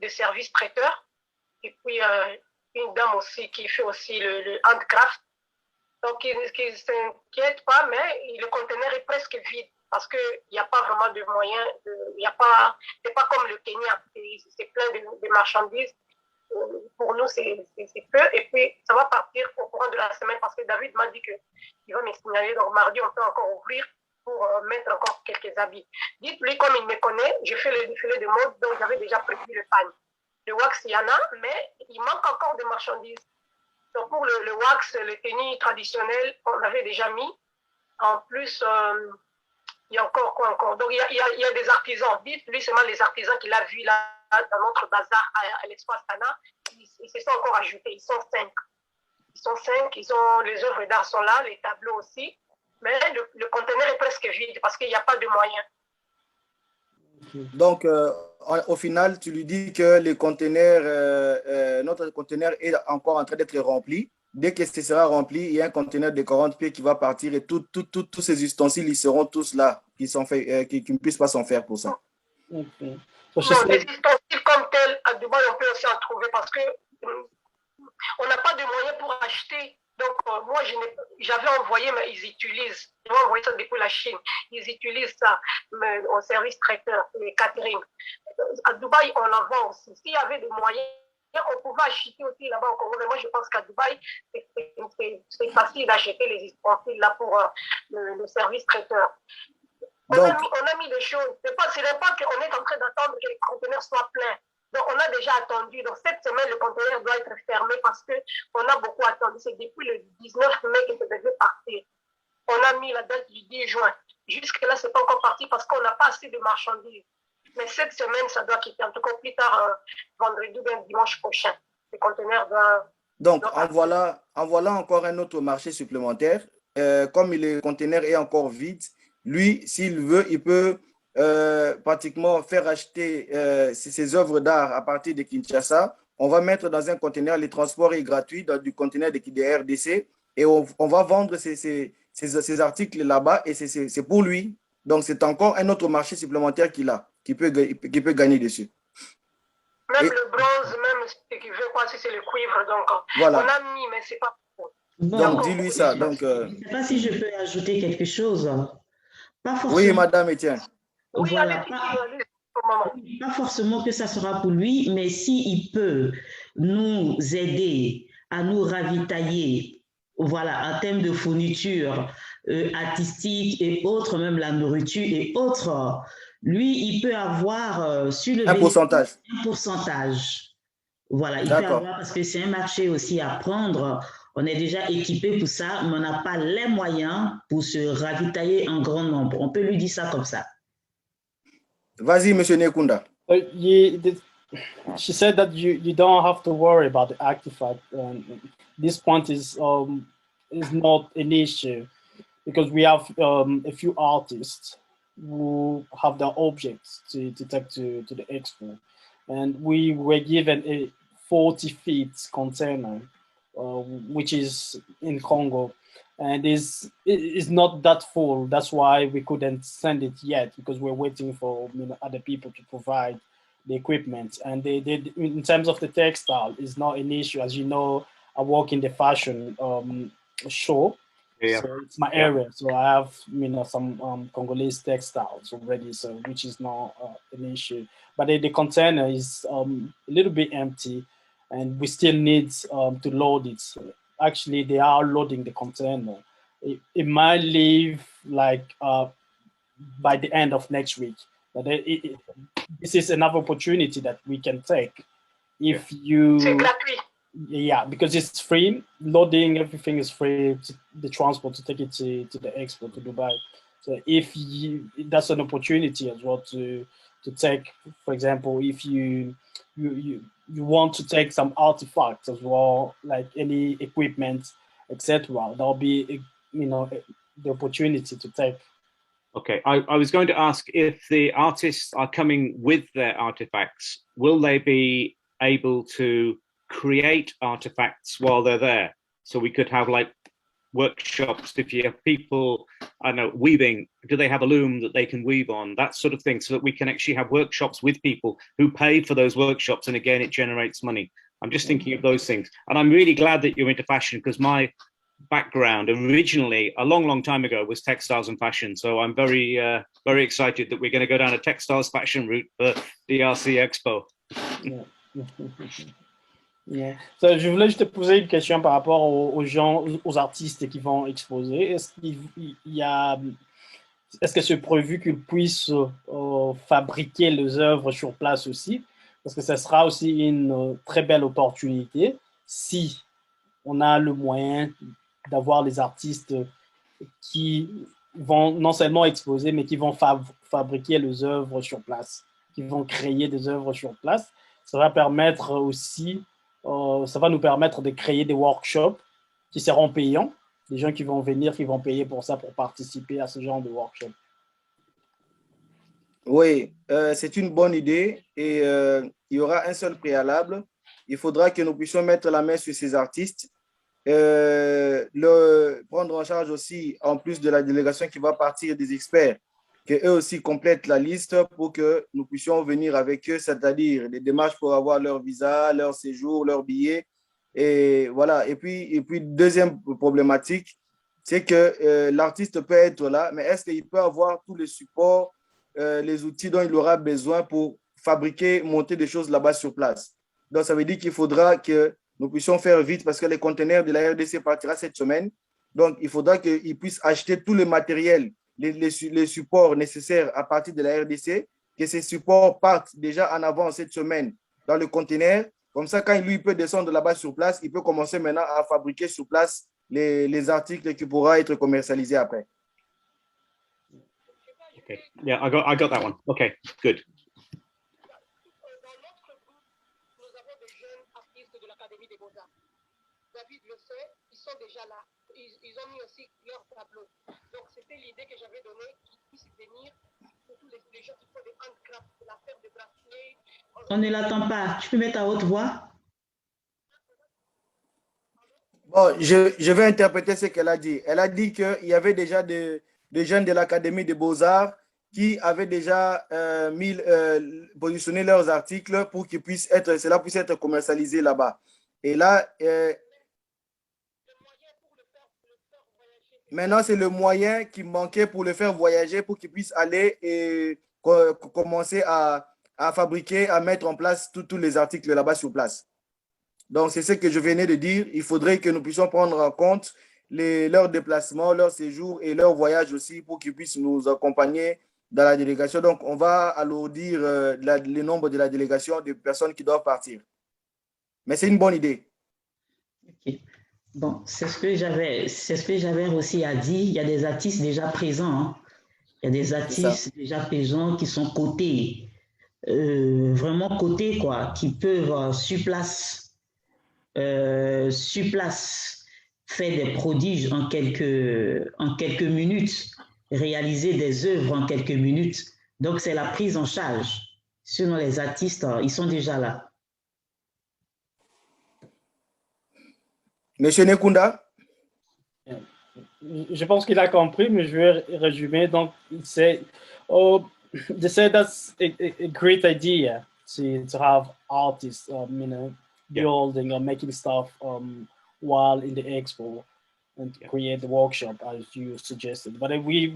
2 services traiteurs, et puis une dame aussi qui fait aussi le handcraft. Donc, il ne s'inquiète pas, mais le conteneur est presque vide parce qu'il n'y a pas vraiment de moyens. C'est pas comme le Kenya, c'est plein de marchandises. Pour nous, c'est peu. Et puis, ça va partir au courant de la semaine parce que David m'a dit qu'il va me signaler. Donc, mardi, on peut encore ouvrir pour mettre encore quelques habits. Dites-lui, comme il me connaît, je fais le défilé de mode, donc j'avais déjà prévu le pagne. Le wax, il y en a, mais il manque encore de marchandises. Donc pour le wax, les tenues traditionnelles, on avait déjà mis. En plus, il y a encore quoi encore? Donc il y a des artisans. Dites-lui seulement les artisans qu'il a vus là dans notre bazar à l'espace Tana. Ils se sont encore ajoutés. Ils sont 5. Ils sont 5. Les œuvres d'art sont là, les tableaux aussi. Mais le conteneur est presque vide parce qu'il n'y a pas de moyens. Donc, au final, tu lui dis que notre conteneur est encore en train d'être rempli. Dès que ce sera rempli, il y a un conteneur de 40 pieds qui va partir et tous ces ustensiles, ils seront tous là, qui ne puissent pas s'en faire pour ça. Okay. Non, des ustensiles comme tels, à Dubaï, on peut aussi en trouver parce que on n'a pas de moyens pour acheter. Donc, moi, j'avais envoyé, mais ils utilisent. J'avais envoyé ça depuis la Chine. Ils utilisent ça au service traiteur, les catering. À Dubaï, on en vend aussi. S'il y avait des moyens, on pouvait acheter aussi là-bas au Congo. Mais moi, je pense qu'à Dubaï, c'est facile d'acheter les ustensiles là pour le service traiteur. On a mis des choses. Ce n'est pas qu'on est en train d'attendre que les conteneurs soient pleins. Donc, on a déjà attendu. Donc, cette semaine, le conteneur doit être fermé parce qu'on a beaucoup attendu. C'est depuis le 19 mai que ça devait partir. On a mis la date du 10 juin. Jusque-là, ce n'est pas encore parti parce qu'on n'a pas assez de marchandises. Mais cette semaine, ça doit quitter. En tout cas, plus tard, vendredi ou bien dimanche prochain. Le conteneur doit... Donc, en voilà encore un autre marché supplémentaire. Comme le conteneur est encore vide, lui, s'il veut, il peut pratiquement faire acheter ses œuvres d'art à partir de Kinshasa. On va mettre dans un conteneur, le transport est gratuit dans du conteneur de RDC et on va vendre ces articles là-bas et c'est pour lui. Donc, c'est encore un autre marché supplémentaire qu'il a, qui peut gagner dessus. Même le bronze, même ce qu'il veut, quoi, si c'est le cuivre. Donc, voilà. On a mis, mais c'est pas bon. Donc, dis-lui ça. Donc, je ne sais pas si je peux ajouter quelque chose. Pas forcément. Oui, Madame Etienne. Oui, voilà, pas forcément que ça sera pour lui, mais s'il peut nous aider à nous ravitailler, voilà, en termes de fourniture artistique et autres, même la nourriture et autres, lui, il peut avoir sur le un pourcentage. Un pourcentage. Voilà, il peut avoir, parce que c'est un marché aussi à prendre. On est déjà équipé pour ça, mais on n'a pas les moyens pour se ravitailler en grand nombre. On peut lui dire ça comme ça. Vas-y, Monsieur Nekunda. She said that you don't have to worry about the artifact. This point is not an issue because we have a few artists who have their objects to take to the expo, and we were given a 40 feet container, which is in Congo, and is not that full. That's why we couldn't send it yet because we're waiting for other people to provide the equipment. And they in terms of the textile, is not an issue. As you know, I work in the fashion show. Yeah. So it's my area. So I have some Congolese textiles already, so which is not an issue. But the container is a little bit empty, and we still need to load it. So actually, they are loading the container. It might leave like by the end of next week. But this is another opportunity that we can take if you, C'est gratuit. yeah, because it's free, loading, everything is free, the transport to take it to the expo to Dubai. So if you, that's an opportunity as well to take, for example, if you want to take some artifacts as well, like any equipment, etc. There'll be, the opportunity to take. Okay, I was going to ask if the artists are coming with their artifacts, will they be able to create artifacts while they're there? So we could have like workshops, if you have people, I don't know, weaving, do they have a loom that they can weave on, that sort of thing, so that we can actually have workshops with people who pay for those workshops, and again, it generates money. I'm just thinking of those things. And I'm really glad that you're into fashion, because my background originally, a long time ago, was textiles and fashion. So I'm very excited that we're going to go down a textiles fashion route for DRC Expo. Yeah. Yeah. So, je voulais juste te poser une question par rapport aux gens, aux artistes qui vont exposer. Est-ce que c'est prévu qu'ils puissent fabriquer les œuvres sur place aussi? Parce que ça sera aussi une très belle opportunité si on a le moyen d'avoir les artistes qui vont non seulement exposer, mais qui vont fabriquer les œuvres sur place, qui vont créer des œuvres sur place. Ça va permettre aussi, ça va nous permettre de créer des workshops qui seront payants, des gens qui vont venir, qui vont payer pour ça, pour participer à ce genre de workshop. Oui, c'est une bonne idée et il y aura un seul préalable. Il faudra que nous puissions mettre la main sur ces artistes, prendre en charge aussi, en plus de la délégation qui va partir, des experts, qu'eux aussi complètent la liste pour que nous puissions venir avec eux, c'est-à-dire les démarches pour avoir leur visa, leur séjour, leur billet. Et voilà. Et puis deuxième problématique, c'est que l'artiste peut être là, mais est-ce qu'il peut avoir tous les supports, les outils dont il aura besoin pour fabriquer, monter des choses là-bas sur place? Donc, ça veut dire qu'il faudra que nous puissions faire vite parce que les conteneurs de la RDC partira cette semaine. Donc, il faudra qu'ils puissent acheter tout le matériel, les supports nécessaires à partir de la RDC, que ces supports partent déjà en avant cette semaine dans le conteneur. Comme ça, quand lui peut descendre là-bas sur place, il peut commencer maintenant à fabriquer sur place les articles qui pourront être commercialisés après. Okay. Yeah, I got that one. Okay, good. David le sait, ils sont déjà là. Ils ont mis aussi leur tableau. Donc, c'était l'idée que j'avais donnée, qu'ils puissent venir, surtout les gens qui font des handcrafts, la faire des bracelets. On ne l'attend pas. Tu peux mettre à haute voix? Bon, je vais interpréter ce qu'elle a dit. Elle a dit qu'il y avait déjà des jeunes de l'Académie des Beaux-Arts qui avaient déjà positionné leurs articles pour qu'ils puissent cela puisse être commercialisé là-bas. Et là, maintenant, c'est le moyen qui manquait pour le faire voyager, pour qu'il puisse aller et commencer à fabriquer, à mettre en place tous les articles là-bas sur place. Donc, c'est ce que je venais de dire. Il faudrait que nous puissions prendre en compte leurs déplacements, leurs séjours et leurs voyages aussi pour qu'ils puissent nous accompagner dans la délégation. Donc, on va alourdir le nombre de la délégation de personnes qui doivent partir. Mais c'est une bonne idée. Okay. Bon, c'est ce que j'avais aussi à dire. Il y a des artistes déjà présents. Hein. Il y a des artistes déjà présents qui sont cotés, vraiment cotés, quoi, qui peuvent sur place faire des prodiges en quelques minutes, réaliser des œuvres en quelques minutes. Donc, c'est la prise en charge. Sinon, les artistes, ils sont déjà là. Monsieur Nekunda? Je pense qu'il a compris, mais je vais résumer. Donc, they say that's a great idea to have artists, building or making stuff while in the expo and create the workshop as you suggested. But we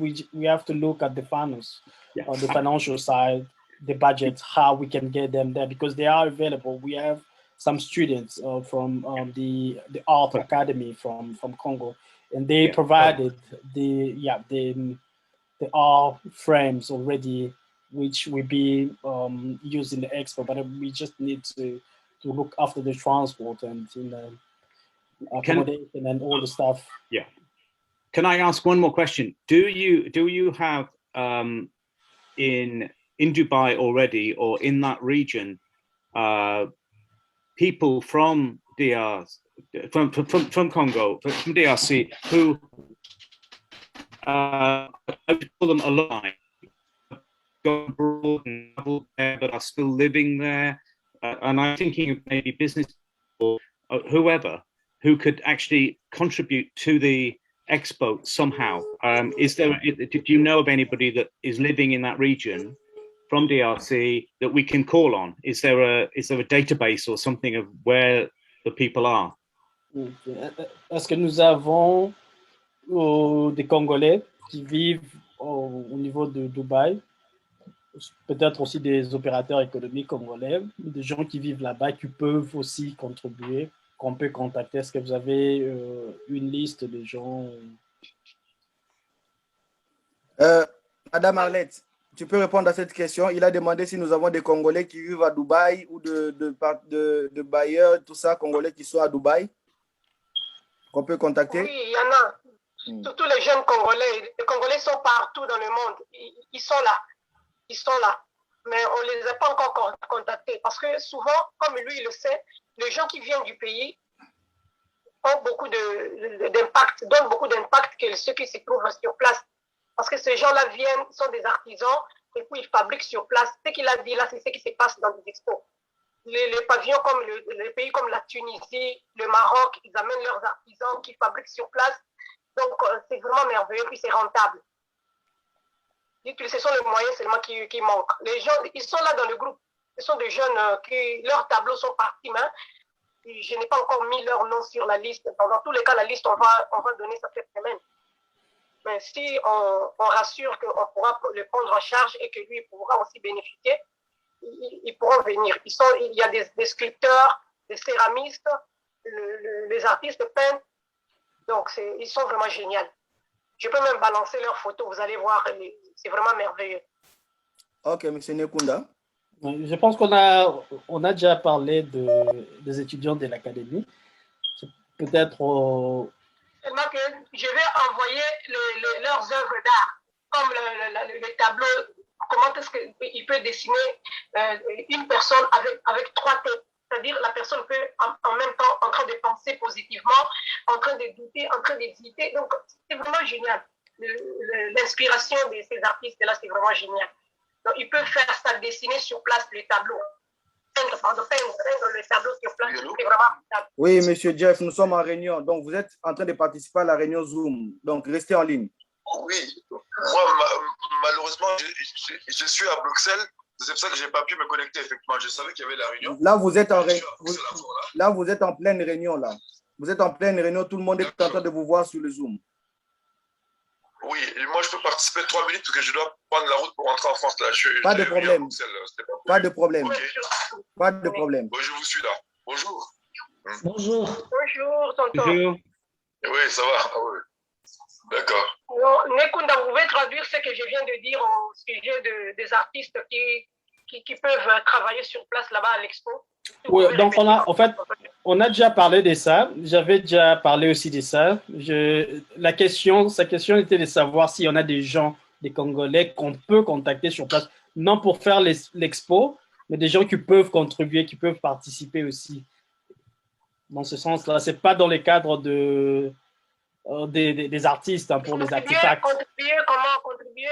have to look at the finance, the financial side, the budget, how we can get them there, because they are available. We have some students from the art academy from Congo, and they provided the art frames already, which will be used in the expo. But we just need to look after the transport and accommodation and all the stuff. Yeah. Can I ask one more question? Do you have in Dubai already, or in that region, people from from Congo, from DRC, who I would call them alive, gone abroad and traveled there, but are still living there, and I'm thinking of maybe business or whoever who could actually contribute to the expo somehow. Do you know of anybody that is living in that region from DRC that we can call on? Is there a database or something of where the people are? Est-ce que nous avons des Congolais qui vivent au niveau de Dubaï, peut-être aussi des opérateurs économiques congolais, des gens qui vivent là-bas qui peuvent aussi contribuer, qu'on peut contacter? Est-ce que vous avez une liste de gens? Madame Arlette, tu peux répondre à cette question. Il a demandé si nous avons des Congolais qui vivent à Dubaï ou de bailleurs, tout ça, Congolais qui sont à Dubaï, qu'on peut contacter. Oui, il y en a. Tous les jeunes Congolais, les Congolais sont partout dans le monde. Ils sont là. Ils sont là. Mais on ne les a pas encore contactés parce que souvent, comme lui il le sait, les gens qui viennent du pays ont beaucoup d'impact, donnent beaucoup d'impact que ceux qui se trouvent sur place. Parce que ces gens-là viennent, sont des artisans, et puis ils fabriquent sur place. Ce qu'il a dit là, c'est ce qui se passe dans les expos. Les pavillons comme les pays comme la Tunisie, le Maroc, ils amènent leurs artisans qui fabriquent sur place. Donc, c'est vraiment merveilleux, puis c'est rentable. Ce sont les moyens seulement qui manquent. Les gens, ils sont là dans le groupe. Ce sont des jeunes qui, leurs tableaux sont partis, mais je n'ai pas encore mis leur nom sur la liste. Dans tous les cas, la liste, on va donner ça cette semaine. Mais si on rassure qu'on pourra le prendre en charge et que lui pourra aussi bénéficier, ils pourront venir. Il y a des sculpteurs, des céramistes, les artistes peintres. Donc, ils sont vraiment géniaux. Je peux même balancer leurs photos, vous allez voir, c'est vraiment merveilleux. Ok, M. Nekunda. Je pense qu'on a déjà parlé des étudiants de l'académie. Peut-être... Seulement que je vais envoyer leurs œuvres d'art, comme le tableau, comment est-ce qu'il peut dessiner une personne avec trois têtes. C'est-à-dire la personne peut en même temps en train de penser positivement, en train de douter, en train d'hésiter. Donc, c'est vraiment génial. L'inspiration de ces artistes-là, c'est vraiment génial. Donc, ils peuvent faire ça, dessiner sur place les tableaux. Peindre le tableau sur place, c'est vraiment formidable. Oui, M. Jeff, nous sommes en réunion. Donc, vous êtes en train de participer à la réunion Zoom. Donc, restez en ligne. Oui, moi, malheureusement, je suis à Bruxelles. C'est pour ça que je n'ai pas pu me connecter, effectivement. Je savais qu'il y avait la réunion. Là, vous êtes en pleine réunion, là. Vous êtes en pleine réunion. Tout le monde est en train de vous voir sur le Zoom. Oui, et moi, je peux participer 3 minutes parce que je dois prendre la route pour rentrer en France. Là. Pas de problème. Pas de problème. Okay. Pas de problème. Bon, je vous suis là. Bonjour. Bonjour. Bonjour, tonton. Bonjour. Oui, ça va. Ah, oui. D'accord. Nekunda, vous pouvez traduire ce que je viens de dire au sujet des artistes qui peuvent travailler sur place là-bas à l'expo? Oui, donc on a déjà parlé de ça. J'avais déjà parlé aussi de ça. Sa question était de savoir s'il y en a des gens, des Congolais qu'on peut contacter sur place, non pour faire l'expo, mais des gens qui peuvent contribuer, qui peuvent participer aussi. Dans ce sens-là, c'est pas dans les cadres des artistes, hein, pour les artefacts. Comment contribuer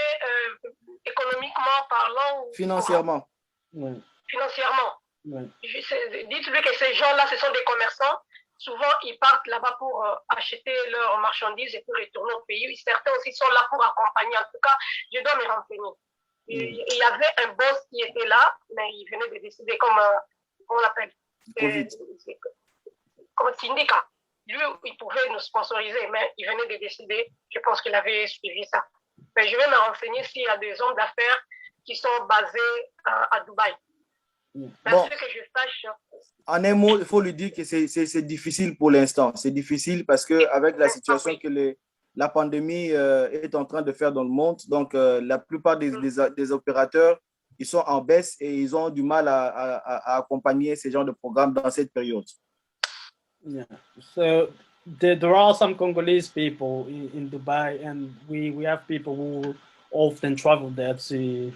économiquement parlant ou financièrement. Ouais. Financièrement. Ouais. Dites-lui que ces gens-là, ce sont des commerçants. Souvent, ils partent là-bas pour acheter leurs marchandises et pour retourner au pays. Certains aussi sont là pour accompagner. En tout cas, je dois me renseigner. Il y avait un boss qui était là, mais il venait de décider comment on l'appelle, comme syndicat. Lui, il pouvait nous sponsoriser, mais il venait de décider. Je pense qu'il avait suivi ça. Mais je vais me renseigner s'il y a des hommes d'affaires qui sont basés à Dubaï. Bon. Que je sache. En un mot, il faut lui dire que c'est difficile pour l'instant. C'est difficile parce qu'avec la situation que la pandémie est en train de faire dans le monde, donc la plupart des opérateurs ils sont en baisse et ils ont du mal à accompagner ces genres de programmes dans cette période. Yeah. So there are some Congolese people in Dubai, and we have people who often travel there to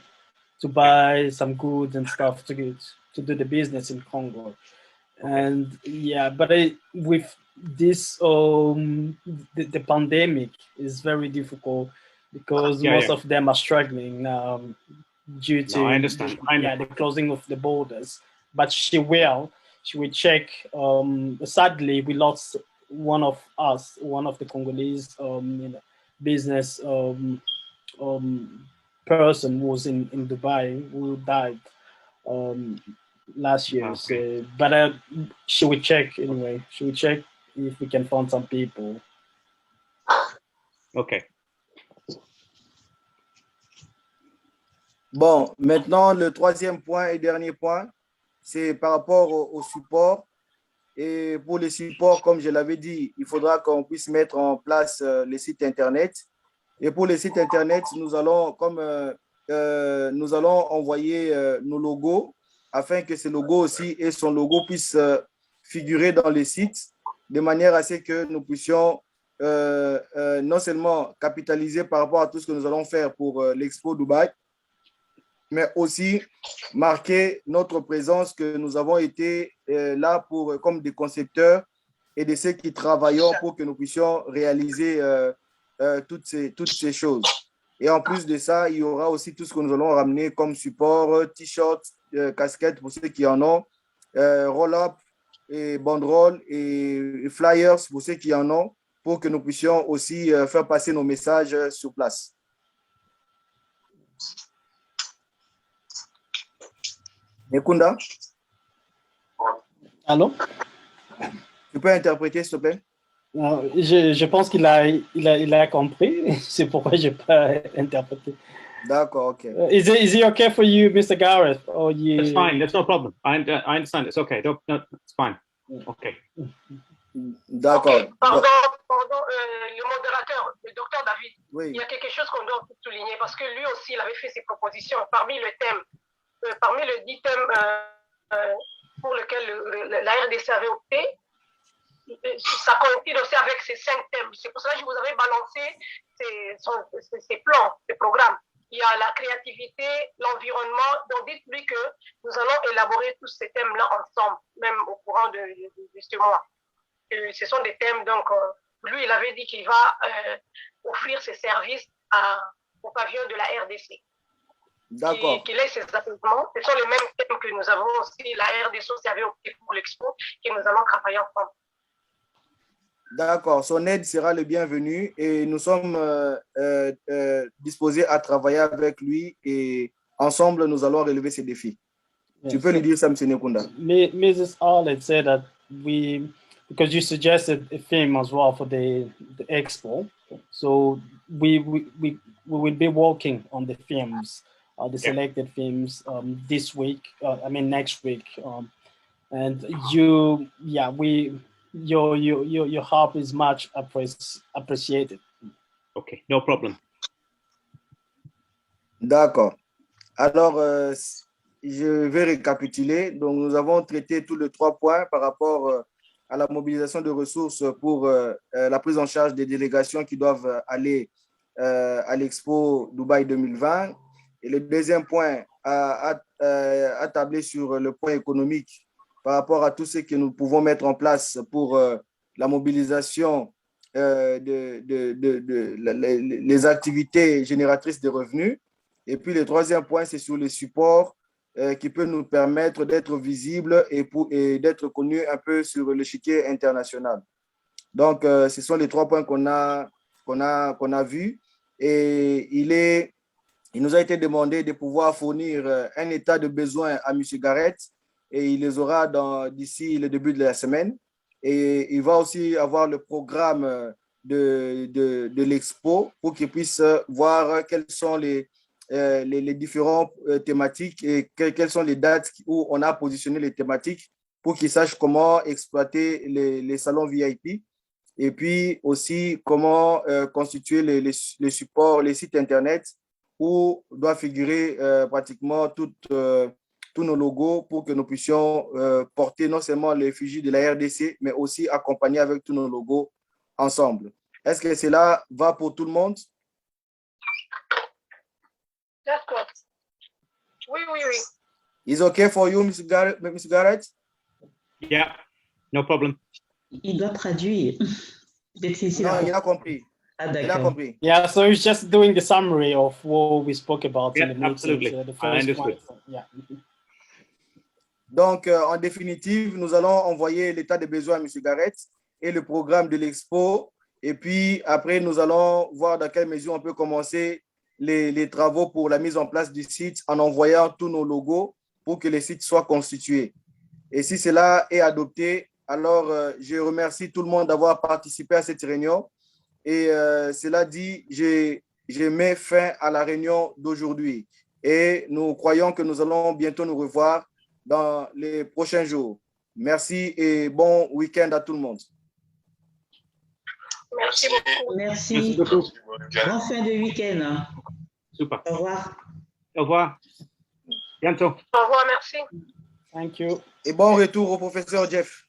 buy some goods and stuff to do the business in Congo. And yeah, but with this the pandemic is very difficult because most of them are struggling due to I understand. the closing of the borders. But she will check. Sadly, we lost one of the Congolese business person who was in Dubai who died last year. So, but she will check anyway. She will check if we can find some people. Okay. Bon, maintenant, le troisième point et dernier point, c'est par rapport au support. Et pour les supports, comme je l'avais dit, il faudra qu'on puisse mettre en place les sites Internet. Et pour les sites Internet, nous allons envoyer nos logos afin que ces logos aussi et son logo puissent figurer dans les sites de manière à ce que nous puissions non seulement capitaliser par rapport à tout ce que nous allons faire pour l'Expo Dubaï, mais aussi marquer notre présence que nous avons été là comme des concepteurs et de ceux qui travaillons pour que nous puissions réaliser toutes ces choses. Et en plus de ça, il y aura aussi tout ce que nous allons ramener comme support, t-shirts, casquettes pour ceux qui en ont, roll-up, et banderoles et flyers pour ceux qui en ont, pour que nous puissions aussi faire passer nos messages sur place. Nekunda? Allô? Tu peux interpréter, s'il te plaît? Je pense qu'il a compris. C'est pourquoi je n'ai pas interprété. D'accord, ok. Is it okay for you, Mr. Gareth? Or you... That's fine. That's no problem. I understand. It's okay. No, it's fine. Okay. D'accord. Okay. Pardon, le modérateur, le docteur David. Oui. Il y a quelque chose qu'on doit souligner parce que lui aussi, il avait fait ses propositions parmi le thème, parmi les 10 thèmes pour lesquels la RDC avait opté. Ça coïncide aussi avec ces 5 thèmes. C'est pour ça que je vous avais balancé ces plans, ces programmes. Il y a la créativité, l'environnement. Donc, dites-lui que nous allons élaborer tous ces thèmes-là ensemble, même au courant de ce mois. Et ce sont des thèmes, donc, lui, il avait dit qu'il va offrir ses services au pavillon de la RDC. D'accord. Qu'il ait ses applaudissements. Ce sont les mêmes thèmes que nous avons aussi, la RDC aussi avait opté pour l'expo, et nous allons travailler ensemble. D'accord, son aide sera le bienvenu et nous sommes disposés à travailler avec lui et ensemble, nous allons relever ces défis. Yes. Tu peux lui dire ça, M. Nekunda? Mrs. Arlett said that because you suggested a theme as well for the expo, so we will be working on the themes, the selected themes this week, next week. And your help is much appreciated. Okay, no problem. D'accord. Alors, je vais récapituler. Donc, nous avons traité tous les 3 points par rapport à la mobilisation de ressources pour la prise en charge des délégations qui doivent aller à l'Expo Dubaï 2020. Et le deuxième point a tablé sur le point économique par rapport à tout ce que nous pouvons mettre en place pour la mobilisation les activités génératrices de revenus. Et puis, le troisième point, c'est sur les supports qui peuvent nous permettre d'être visibles et d'être connus un peu sur l'échiquier international. Donc, ce sont les 3 points qu'on a vus. Et il nous a été demandé de pouvoir fournir un état de besoin à M. Gareth et il les aura d'ici le début de la semaine. Et il va aussi avoir le programme de l'expo pour qu'il puisse voir quelles sont les différentes thématiques et quelles sont les dates où on a positionné les thématiques pour qu'il sache comment exploiter les salons VIP et puis aussi comment constituer les supports, les sites Internet où doit figurer pratiquement tous nos logos pour que nous puissions porter non seulement l'effigie de la RDC, mais aussi accompagner avec tous nos logos ensemble. Est-ce que cela va pour tout le monde? D'accord. Oui, oui, oui. Is okay for you, Mr. Garrett? Yeah, no problem. Il doit traduire. Peut-être ici, Non, là. il a compris. Ah, Il a d'accord. compris. Yeah, so it's just doing the summary of what we spoke about Yeah, in the meeting. absolutely. So the I first understood. one, yeah. Donc, en définitive, nous allons envoyer l'état des besoins à M. Garrett et le programme de l'expo. Et puis, après, nous allons voir dans quelle mesure on peut commencer les travaux pour la mise en place du site en envoyant tous nos logos pour que le site soit constitué. Et si cela est adopté, alors je remercie tout le monde d'avoir participé à cette réunion. Et cela dit, je mets fin à la réunion d'aujourd'hui. Et nous croyons que nous allons bientôt nous revoir dans les prochains jours. Merci et bon week-end à tout le monde. Merci beaucoup. Merci. Merci beaucoup. Bonne fin de week-end. Hein. Super. Au revoir. Au revoir. Bientôt. Au revoir, merci. Thank you. Et bon retour au professeur Jeff.